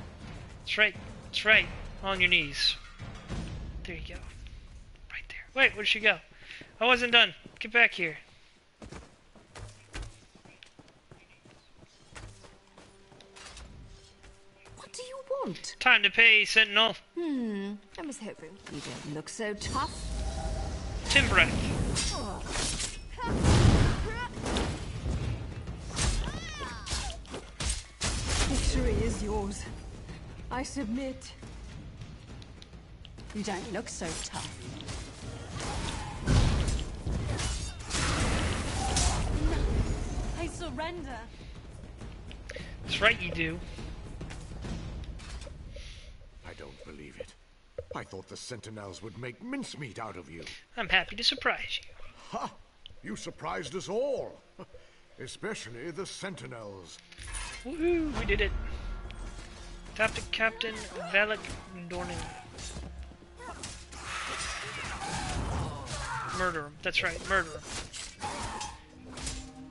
That's right. That's right. On your knees. There you go. Right there. Wait, where'd she go? I wasn't done. Get back here. What do you want? Time to pay, Sentinel. I was hoping you don't look so tough. Tim breath. Victory is yours. I submit. You don't look so tough. No, I surrender. That's right, you do. I don't believe it. I thought the Sentinels would make mincemeat out of you. I'm happy to surprise you. Ha! You surprised us all. Especially the Sentinels. Woohoo, we did it. Tap to Captain Valak Dornan. Murder him. That's right, murder him.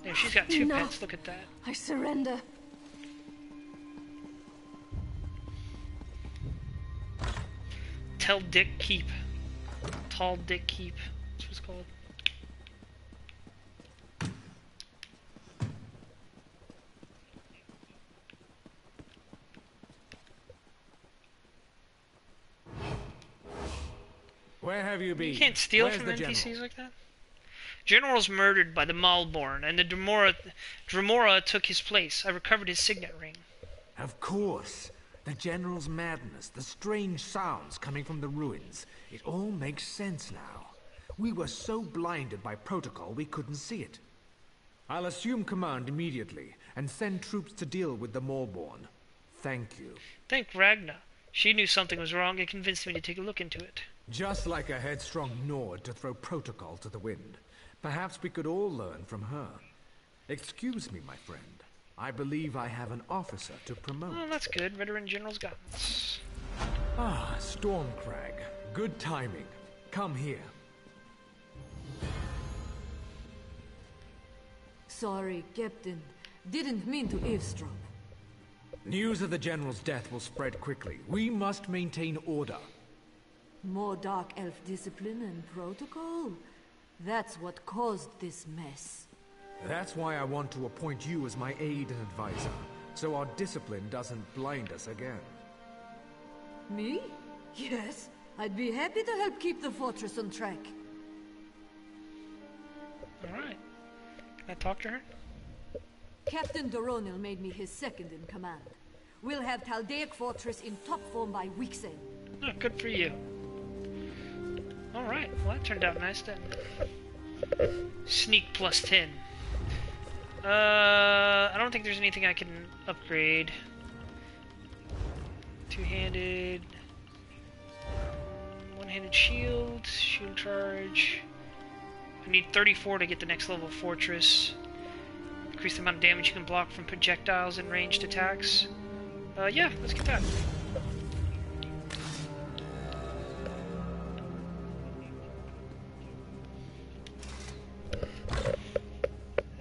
Damn, she's got two pets. Look at that. I surrender. Tell Dick Keep. Tall Dick Keep. That's what it's called. Where have you been? You can't steal Where's from the NPCs general? like that. General's murdered by the Malborn, and the Dremora took his place. I recovered his signet ring. Of course. The general's madness, the strange sounds coming from the ruins. It all makes sense now. We were so blinded by protocol we couldn't see it. I'll assume command immediately and send troops to deal with the Malborn. thank you. Thank Ragna. She knew something was wrong and convinced me to take a look into it. Just like a headstrong Nord to throw protocol to the wind. Perhaps we could all learn from her. Excuse me, my friend. I believe I have an officer to promote. Oh, that's good. Veteran General's guidance. Ah, Stormcrag. Good timing. Come here. Sorry, Captain. Didn't mean to eavesdrop. News of the General's death will spread quickly. We must maintain order. More Dark Elf discipline and protocol? That's what caused this mess. That's why I want to appoint you as my aide and advisor, so our discipline doesn't blind us again. Me? Yes, I'd be happy to help keep the fortress on track. Alright. Can I talk to her? Captain Doronil made me his second in command. We'll have Taldaic Fortress in top form by week's end. Oh, good for you. Alright, well that turned out nice then. Sneak plus 10. I don't think there's anything I can upgrade. Two-handed... One-handed shield, shield charge. I need 34 to get the next level fortress. Increase the amount of damage you can block from projectiles and ranged attacks. Yeah, let's get that.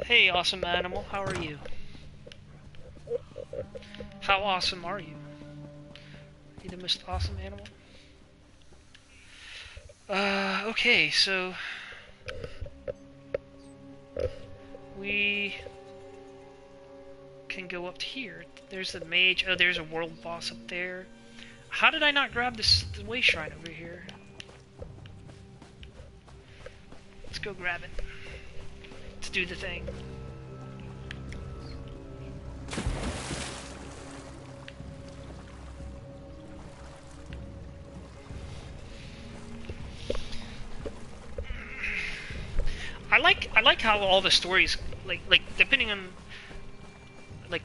Hey, awesome animal, how are you? How awesome are you? You the most awesome animal? Okay, so... we can go up to here. There's the mage. Oh, there's a world boss up there. How did I not grab this way shrine over here? Let's go grab it. Let's do the thing. I like how all the stories like depending on like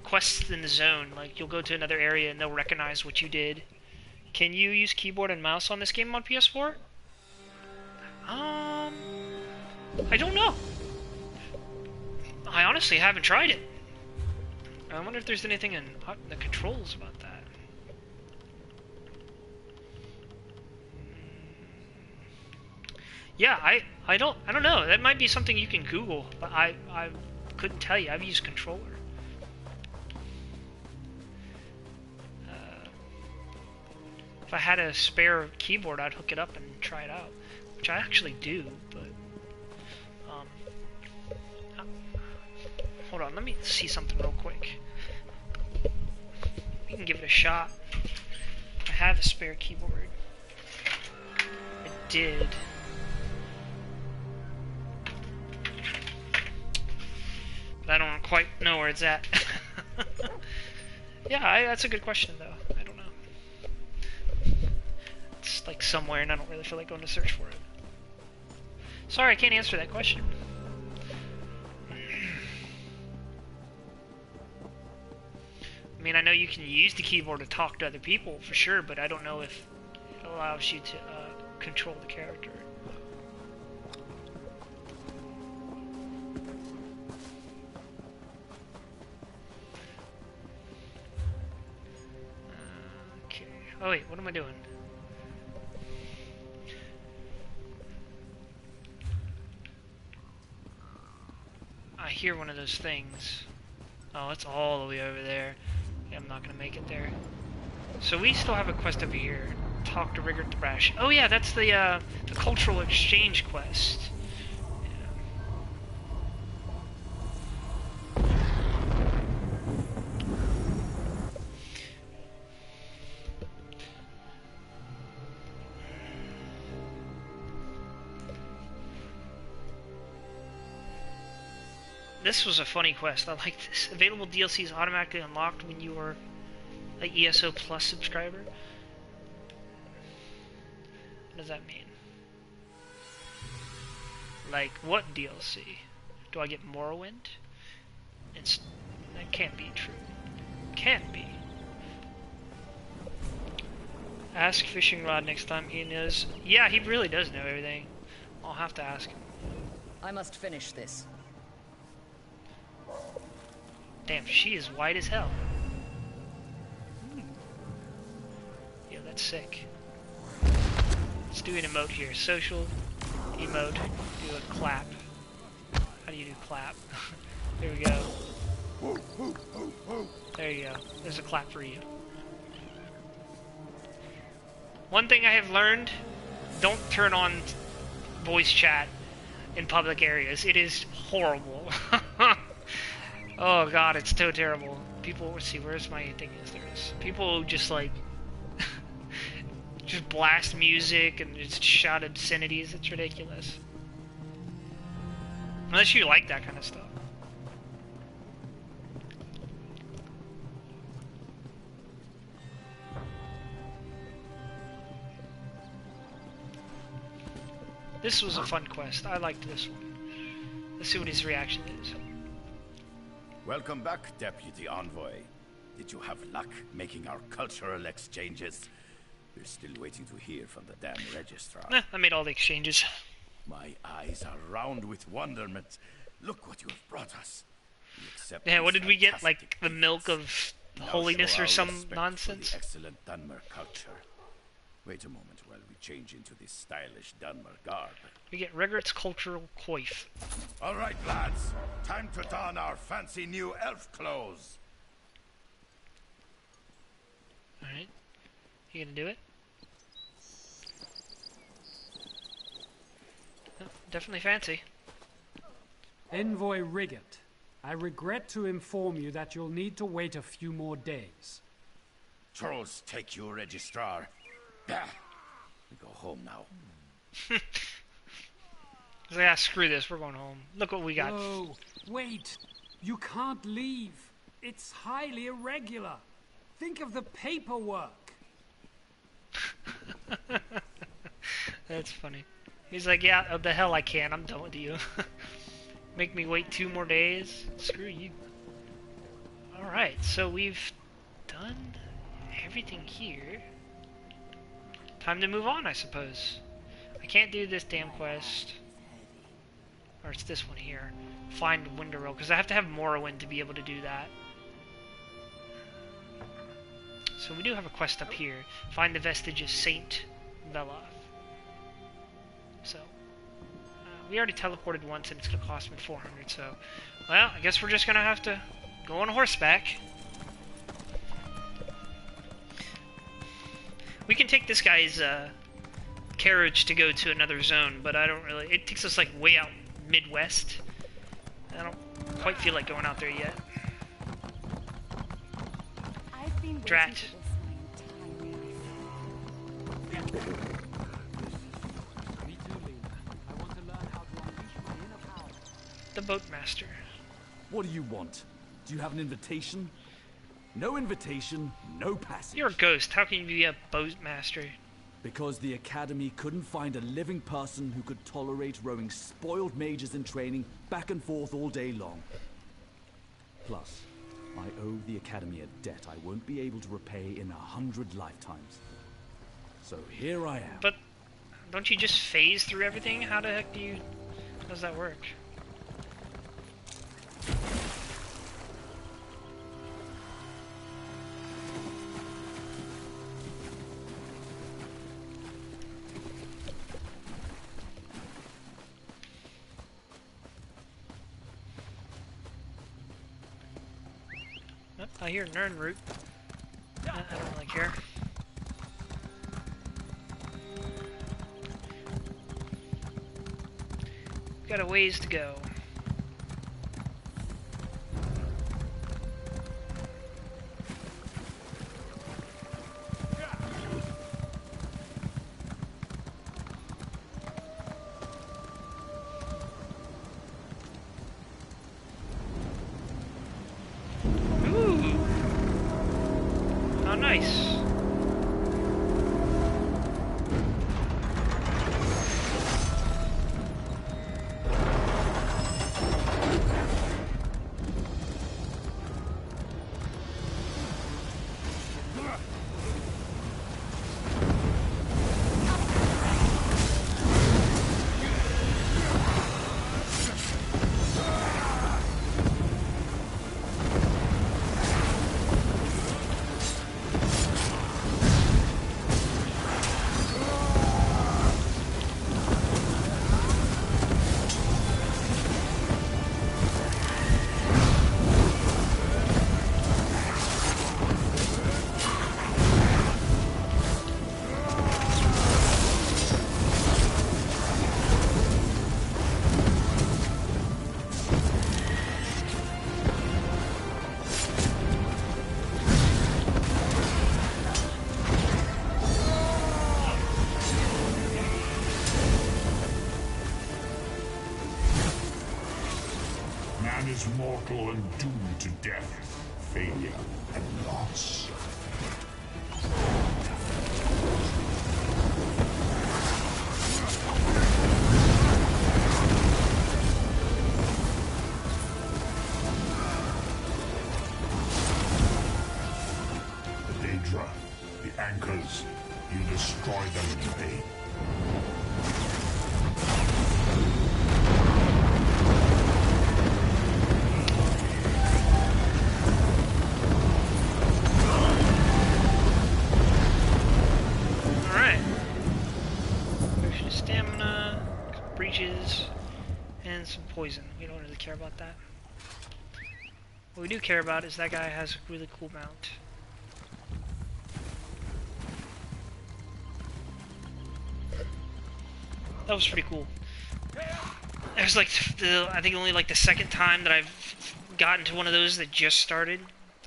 quests in the zone, like you'll go to another area and they'll recognize what you did. Can you use keyboard and mouse on this game on PS4? I don't know. I honestly haven't tried it. I wonder if there's anything in the controls about that. Yeah, I don't know. That might be something you can Google, but I couldn't tell you. I've used controller. If I had a spare keyboard, I'd hook it up and try it out, which I actually do. But hold on, let me see something real quick. We can give it a shot. I have a spare keyboard. I did. But I don't quite know where it's at. Yeah, that's a good question, though. I don't know. It's like somewhere, and I don't really feel like going to search for it. Sorry, I can't answer that question. I mean, I know you can use the keyboard to talk to other people, for sure, but I don't know if it allows you to control the character. Okay. Oh wait, what am I doing? I hear one of those things. Oh, it's all the way over there. Yeah, I'm not gonna make it there. So we still have a quest over here. Talk to Rigger Thrash. Oh yeah, that's the cultural exchange quest. This was a funny quest. I like this. Available DLCs automatically unlocked when you are an ESO Plus subscriber. What does that mean? Like, what DLC? Do I get Morrowind? That can't be true. Can't be. Ask Fishing Rod next time he knows. Yeah, he really does know everything. I'll have to ask him. I must finish this. Damn, she is white as hell. Yeah, that's sick. Let's do an emote here. Social, emote, do a clap. How do you do clap? There we go. There you go. There's a clap for you. One thing I have learned, don't turn on voice chat in public areas. It is horrible. Oh god, it's so terrible. People, let's see, where's my thing is? There it is. People just like, just blast music and just shout obscenities. It's ridiculous. Unless you like that kind of stuff. This was a fun quest. I liked this one. Let's see what his reaction is. Welcome back, Deputy Envoy. Did you have luck making our cultural exchanges? We're still waiting to hear from the damn registrar. I made all the exchanges. My eyes are round with wonderment. Look what you have brought us. Yeah, what did we get? Like the milk of holiness or some nonsense? The excellent Dunmer culture. Wait a moment while we change into this stylish Dunmer garb. We get Regret's cultural coif. All right, lads. Time to don our fancy new elf clothes. All right. You gonna do it? Oh, definitely fancy. Envoy Riggett, I regret to inform you that you'll need to wait a few more days. Trolls take you, Registrar. Yeah. We go home now. Yeah, screw this. We're going home. Look what we got. No, wait. You can't leave. It's highly irregular. Think of the paperwork. That's funny. He's like, yeah, the hell I can. I'm done with you. Make me wait 2 more days? Screw you. Alright, so we've done everything here. Time to move on, I suppose. I can't do this damn quest. Or it's this one here. Find Winterell, because I have to have Morrowind to be able to do that. So we do have a quest up here. Find the vestige of Saint Veloth. So, we already teleported once and it's going to cost me 400, so... Well, I guess we're just going to have to go on horseback. We can take this guy's carriage to go to another zone, but I don't really... It takes us like way out Midwest. I don't quite feel like going out there yet. Drat. The boatmaster. What do you want? Do you have an invitation? No invitation, no passage. You're a ghost. How can you be a boatmaster? Because the Academy couldn't find a living person who could tolerate rowing spoiled mages in training back and forth all day long. Plus, I owe the Academy a debt I won't be able to repay in 100 lifetimes. So here I am. But don't you just phase through everything? How the heck how does that work? I hear Nern root. I don't really care. Got a ways to go. Nice. Man is mortal and doomed to death, failure, and loss. The Daedra, the anchors, you destroy them today. And some poison. We don't really care about that. What we do care about is that guy has a really cool mount. That was pretty cool. It was like, I think only like the second time that I've gotten to one of those that just started.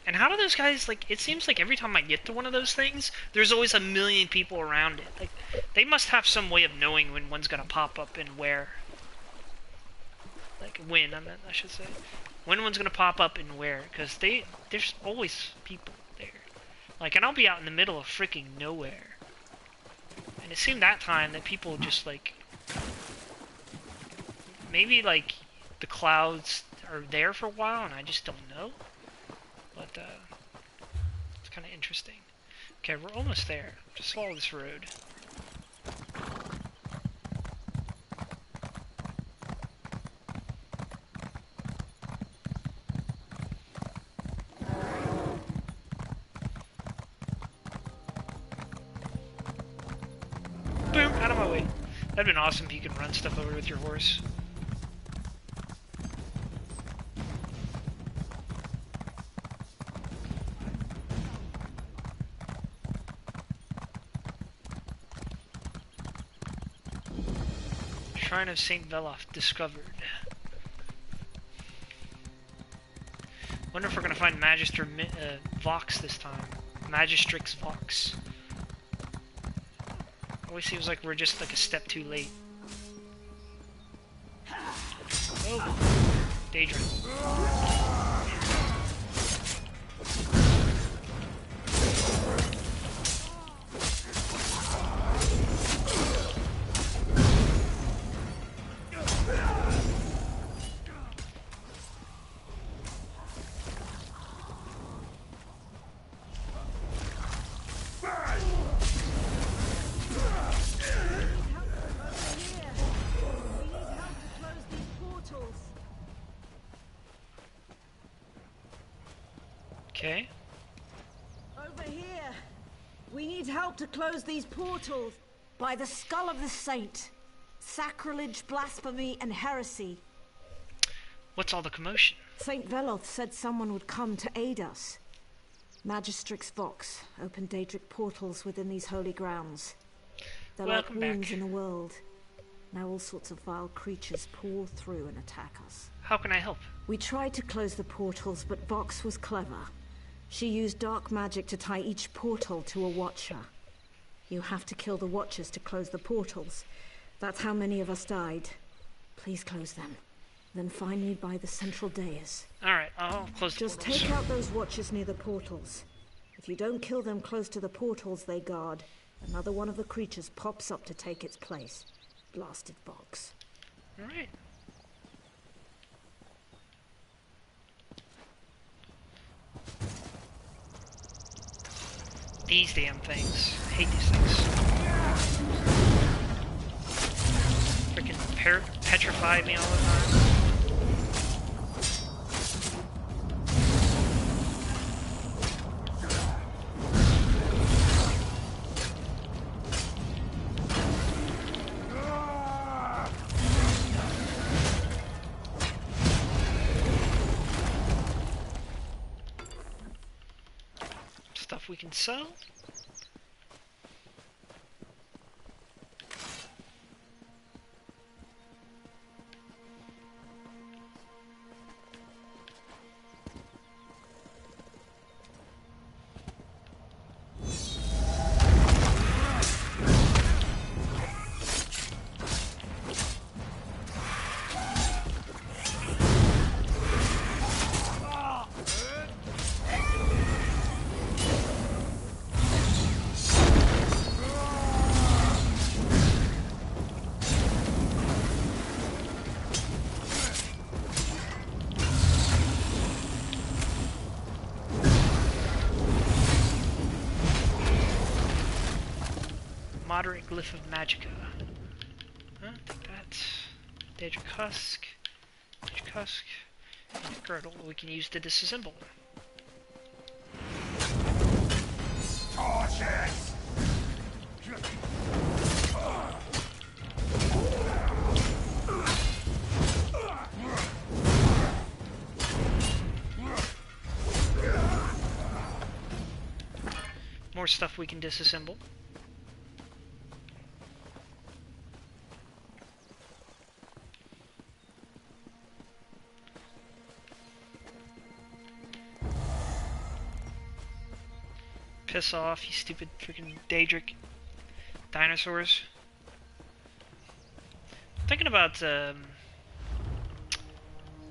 And how do those guys, like, it seems like every time I get to one of those things, there's always a million people around it. Like, they must have some way of knowing when one's gonna pop up and where. Like, when, I should say. When one's gonna pop up and where. Because there's always people there. Like, and I'll be out in the middle of freaking nowhere. And it seemed that time that people just, like... Maybe, like, the clouds are there for a while and I just don't know. But, it's kind of interesting. Okay, we're almost there. Just follow this road. Boom! Out of my way. That'd been awesome if you could run stuff over with your horse. Shrine of St. Veloth discovered. Wonder if we're gonna find Magister Vox this time. Magistrix Vox. Always seems like we're just like a step too late. Oh, Daedra. Okay. Over here. We need help to close these portals. By the skull of the saint. Sacrilege, blasphemy, and heresy. What's all the commotion? St. Veloth said someone would come to aid us. Magistrix Vox opened Daedric portals within these holy grounds. They're like wounds in the world. Now all sorts of vile creatures pour through and attack us. How can I help? We tried to close the portals, but Vox was clever. She used dark magic to tie each portal to a watcher. You have to kill the watchers to close the portals. That's how many of us died. Please close them. Then find me by the central dais. Alright, I'll close the portals. Just take out those watchers near the portals. If you don't kill them close to the portals they guard, another one of the creatures pops up to take its place. Blasted Vox. Alright. These damn things. I hate these things. Freaking petrify me all the time. Stuff we can sell. moderate glyph of magicka. Huh? Take that. Daedric husk. Daedric husk. And a girdle we can use to disassemble. Torches! More stuff we can disassemble. Piss off, you stupid freaking Daedric dinosaurs. I'm thinking about, I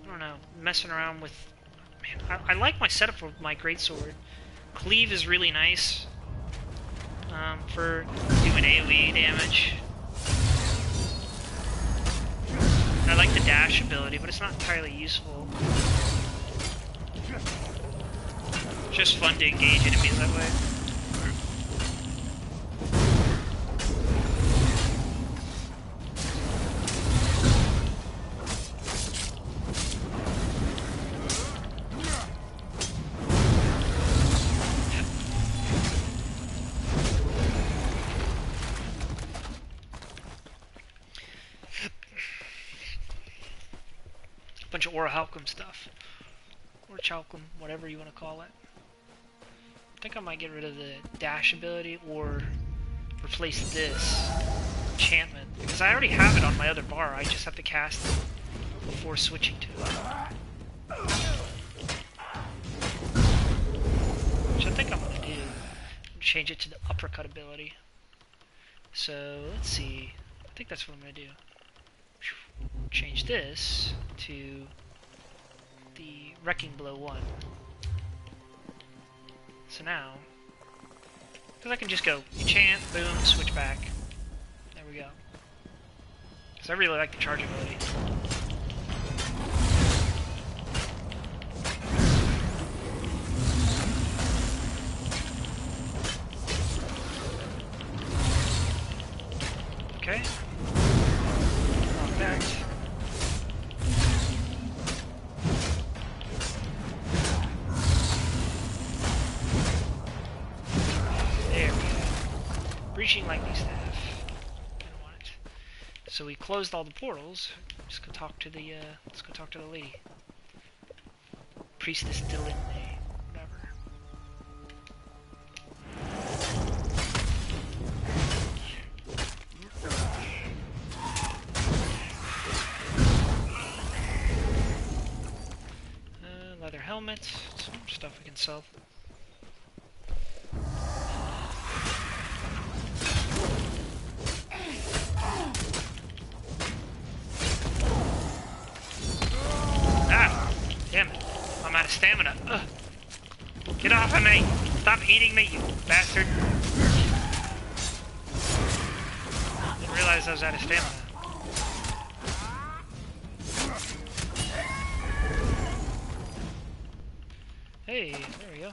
don't know, messing around with... Man, I like my setup for my greatsword. Cleave is really nice for doing AoE damage. I like the dash ability, but it's not entirely useful. Just fun to engage enemies that way. Bunch of orichalcum stuff. Or chalcum, whatever you want to call it. I think I might get rid of the dash ability or replace this enchantment. Because I already have it on my other bar, I just have to cast it before switching to it. Which I think I'm going to do. Change it to the uppercut ability. So, let's see. I think that's what I'm going to do. Change this to the Wrecking Blow 1. So now, because I can just go enchant, boom, switch back. There we go. Because I really like the charge ability. Okay. Knock that. There we go. Breaching lightning staff. Don't want it. So we closed all the portals. Let's go talk to the lady. Priestess Dylan, whatever. Leather helmet, some stuff we can sell. Ah! Damn it. I'm out of stamina. Ugh. Get off of me! Stop eating me, you bastard! Didn't realize I was out of stamina. Hey, there we go.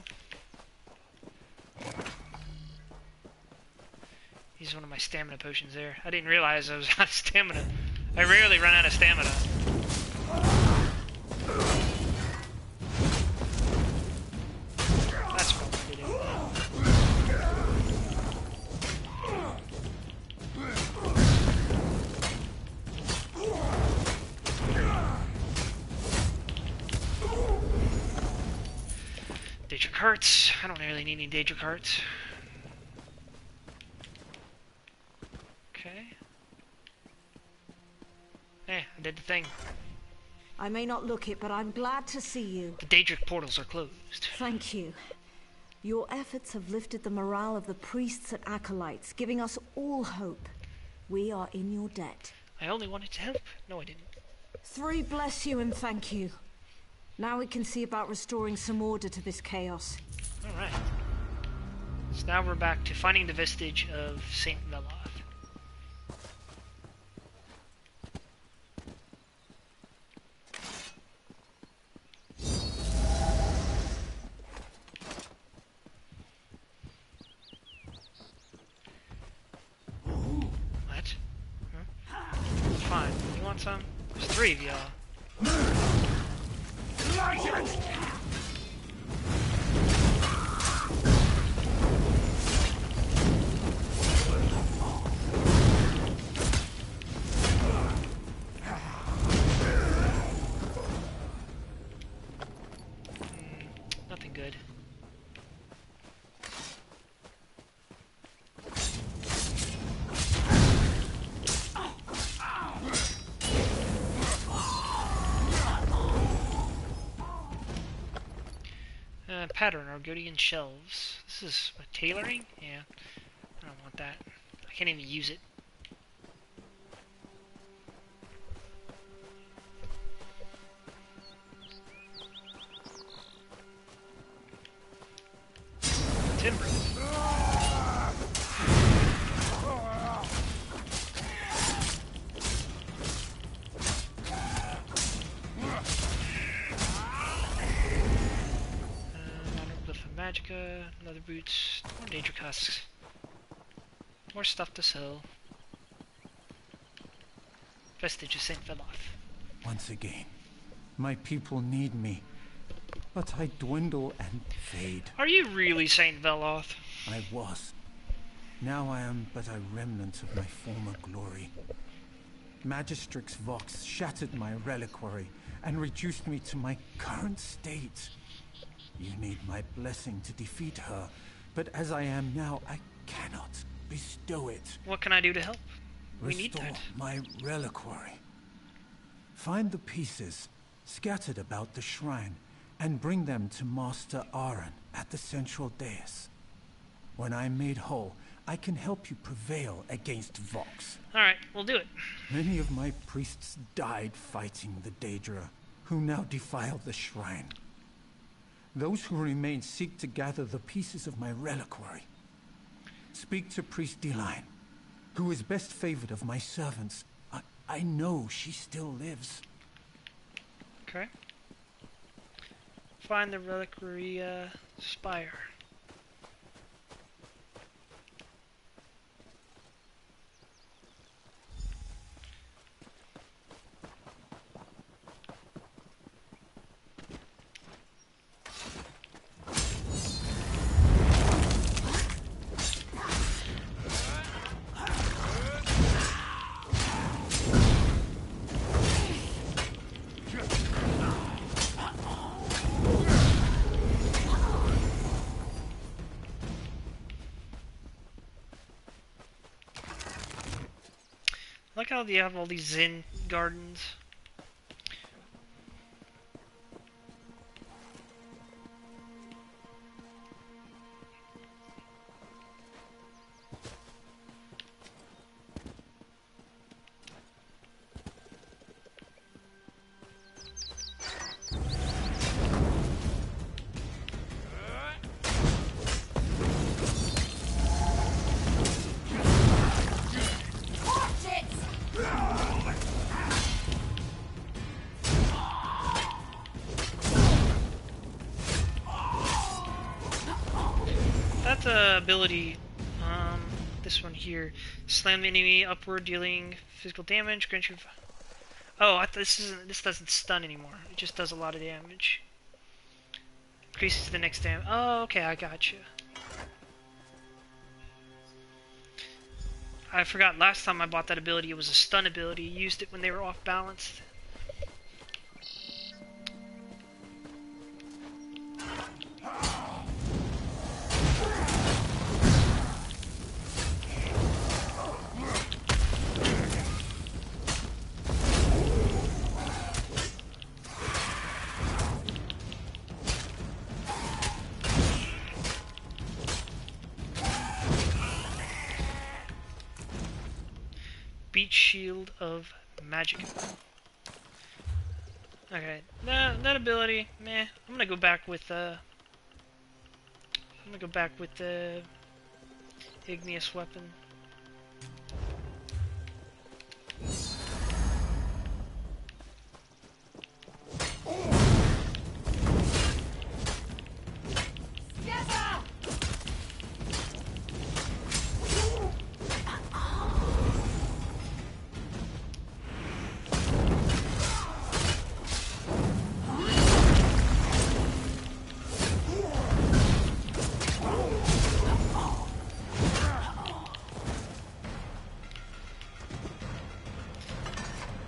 He's one of my stamina potions there. I didn't realize I was out of stamina. I rarely run out of stamina. That's what I'm gonna do. Daedric hearts. I don't really need any Daedric hearts. Okay. I did the thing. I may not look it, but I'm glad to see you. The Daedric portals are closed. Thank you. Your efforts have lifted the morale of the priests and acolytes, giving us all hope. We are in your debt. I only wanted to help. No, I didn't. Three bless you and thank you. Now we can see about restoring some order to this chaos. Alright. So now we're back to finding the vestige of Saint Veloth. fine. You want some? There's 3 of y'all. Nothing good. Pattern Argodian shelves. This is what, tailoring? Yeah. I don't want that. I can't even use it. Timber. Magicka, leather boots, more danger husks, more stuff to sell. Vestige of St. Veloth. Once again, my people need me, but I dwindle and fade. Are you really St. Veloth? I was. Now I am but a remnant of my former glory. Magistrix Vox shattered my reliquary and reduced me to my current state. You need my blessing to defeat her, but as I am now, I cannot bestow it. What can I do to help? We need Restore that. my reliquary. Find the pieces scattered about the shrine and bring them to Master Aaron at the central dais. When I'm made whole, I can help you prevail against Vox. Alright, we'll do it. Many of my priests died fighting the Daedra, who now defile the shrine. Those who remain seek to gather the pieces of my reliquary. Speak to Priest Deline, who is best favored of my servants. I know she still lives. Okay. Find the reliquary spire. I like how they have all these Zen gardens. That's a ability, this one here. Slam the enemy upward, dealing physical damage, grant you... Oh, this doesn't stun anymore. It just does a lot of damage. Increases the next damage. Oh, okay, I gotcha. I forgot last time I bought that ability, it was a stun ability. Used it when they were off balance. Beach Shield of Magic. Okay, that ability, meh. I'm gonna go back with the igneous weapon.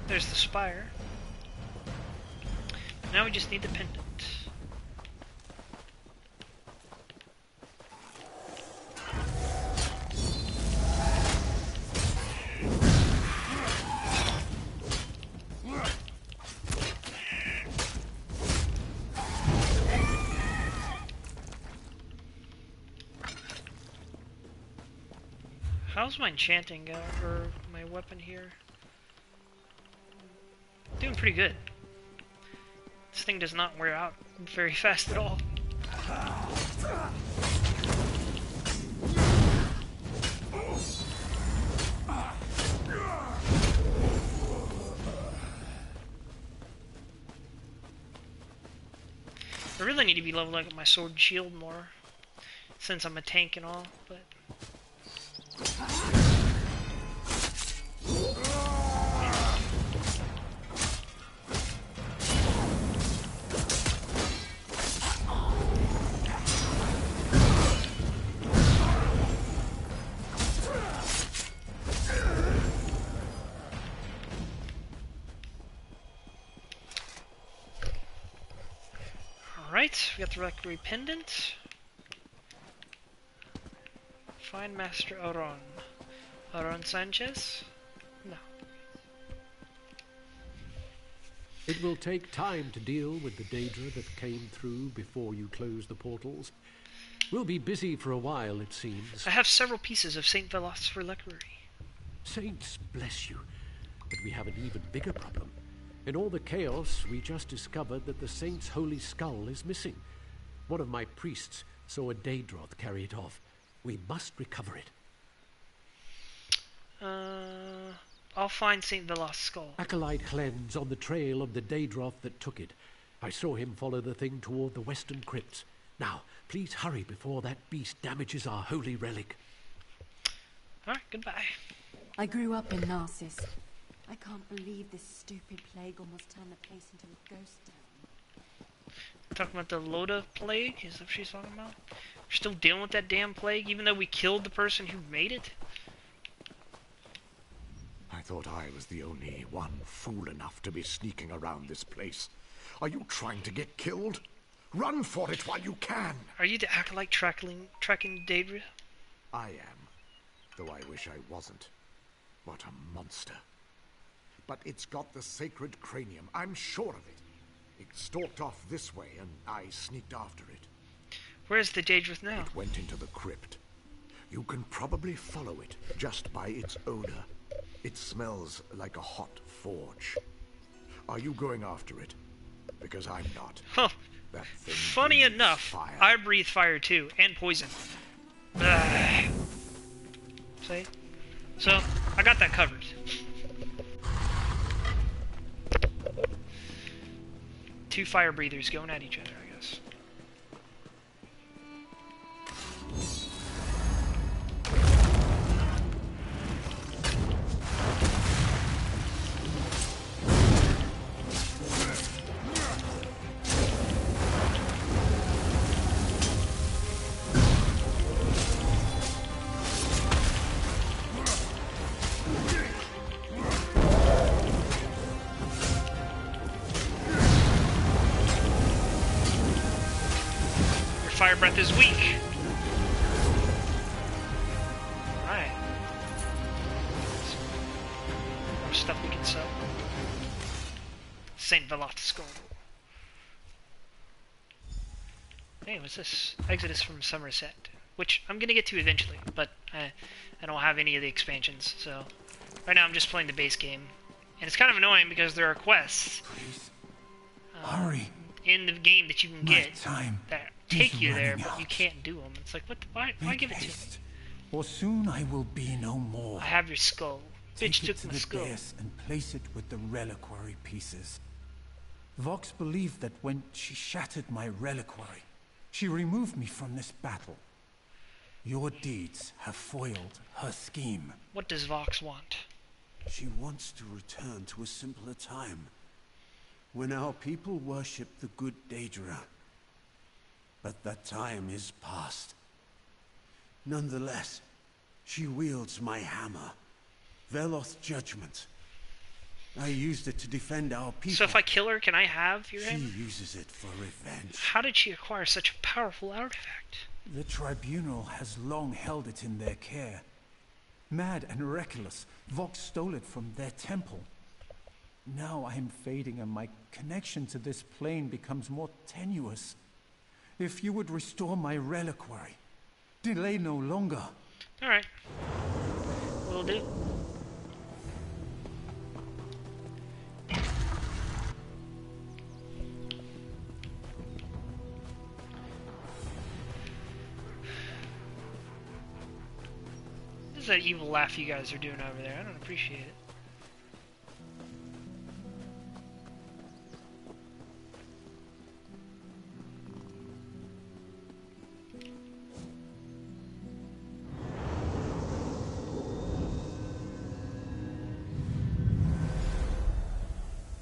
There's the spire. Now we just need the pendant. How's my enchanting or my weapon here? Doing pretty good. This thing does not wear out very fast at all. I really need to be leveling up my sword and shield more, since I'm a tank and all, but... Alright, we got the Reliquary Pendant. Find Master Auron. Auron Sanchez? No. It will take time to deal with the Daedra that came through before you close the portals. We'll be busy for a while, it seems. I have several pieces of St. Velos Reliquary. Saints bless you. But we have an even bigger problem. In all the chaos, we just discovered that the Saint's holy skull is missing. One of my priests saw a Daedroth carry it off. We must recover it. I'll find St. Velos' skull. Acolyte Clean's on the trail of the Daedroth that took it. I saw him follow the thing toward the western crypts. Now, please hurry before that beast damages our holy relic. Alright, goodbye. I grew up in Narcissus. I can't believe this stupid plague almost turned the place into a ghost town. Talking about the Loda plague? Is that what she's talking about? We're still dealing with that damn plague, even though we killed the person who made it? I thought I was the only one fool enough to be sneaking around this place. Are you trying to get killed? Run for it while you can! Are you the acolyte tracking Daedra? I am, though I wish I wasn't. What a monster. But it's got the sacred cranium, I'm sure of it. It stalked off this way, and I sneaked after it. Where's the Daedra now? It went into the crypt. You can probably follow it, just by its odor. It smells like a hot forge. Are you going after it? Because I'm not. Huh. That thing Funny enough, fire. I breathe fire too, and poison. See? So, I got that covered. Two fire breathers going at each other, I guess. Fire breath is weak. Alright. More stuff we can sell. St. Velos skull. Hey, what's this? Exodus from Somerset. Which I'm gonna get to eventually, but I don't have any of the expansions, so right now I'm just playing the base game. And it's kind of annoying because there are quests Hurry. in the game that you can get time that take you there, running but out. you can't do them. It's like, what? Why give it to me? Or soon I will be no more. I have your skull. Take Bitch it took to my the skull. dais and place it with the reliquary pieces. Vox believed that when she shattered my reliquary, she removed me from this battle. Your deeds have foiled her scheme. What does Vox want? She wants to return to a simpler time, when our people worshipped the good Daedra. But that time is past. Nonetheless, she wields my hammer, Veloth's judgment. I used it to defend our people. So if I kill her, can I have your She hammer? uses it for revenge. How did she acquire such a powerful artifact? The Tribunal has long held it in their care. Mad and reckless, Vox stole it from their temple. Now I am fading and my connection to this plane becomes more tenuous. If you would restore my reliquary, delay no longer. Alright. Will do. What is that evil laugh you guys are doing over there? I don't appreciate it.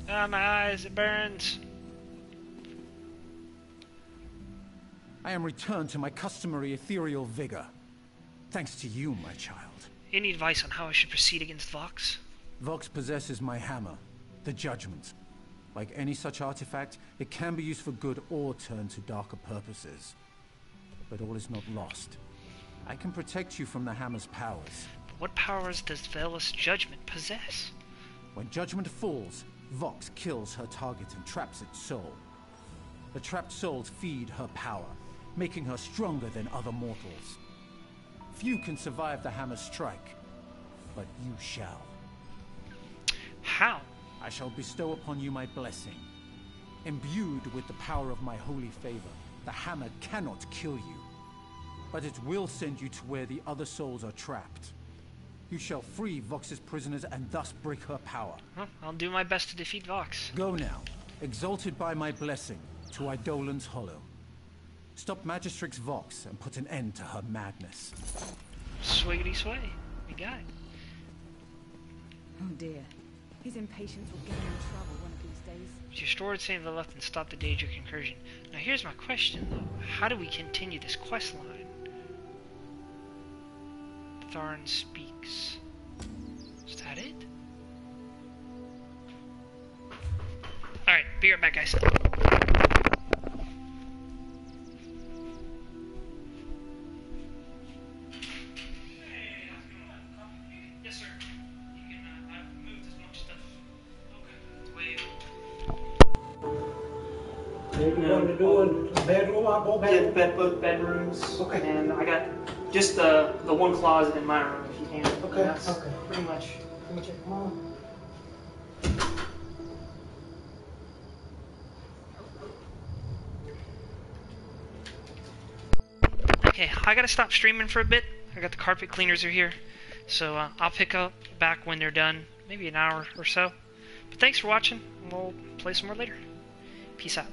Ah, my eyes, it burns. I am returned to my customary ethereal vigor. Thanks to you, my child. Any advice on how I should proceed against Vox? Vox possesses my hammer, the Judgment. Like any such artifact, it can be used for good or turned to darker purposes. But all is not lost. I can protect you from the hammer's powers. What powers does Velis Judgment possess? When Judgment falls, Vox kills her target and traps its soul. The trapped souls feed her power, making her stronger than other mortals. Few can survive the hammer's strike, but you shall. How? I shall bestow upon you my blessing. Imbued with the power of my holy favor, the hammer cannot kill you, but it will send you to where the other souls are trapped. You shall free Vox's prisoners and thus break her power. Well, I'll do my best to defeat Vox. Go now, exalted by my blessing, to Eidolon's Hollow. Stop Magistrix Vox and put an end to her madness. Swiggity sway. We got it. Oh dear. His impatience will get him in trouble one of these days. She restored St. Lilith and stopped the Daedric incursion. Now here's my question, though. How do we continue this quest line? Tharn speaks. Is that it? Alright, be right back, guys. Yes, sir. You can, I've moved as much stuff. Okay. What you want to do in the bedroom? I'll go Yeah, back. both bedrooms. Okay. And I got just the one closet in my room, if you can. Okay, That's okay. pretty much. Come on. Okay, I gotta stop streaming for a bit. I got the carpet cleaners are here. So I'll pick up back when they're done. Maybe an hour or so. But thanks for watching. We'll play some more later. Peace out.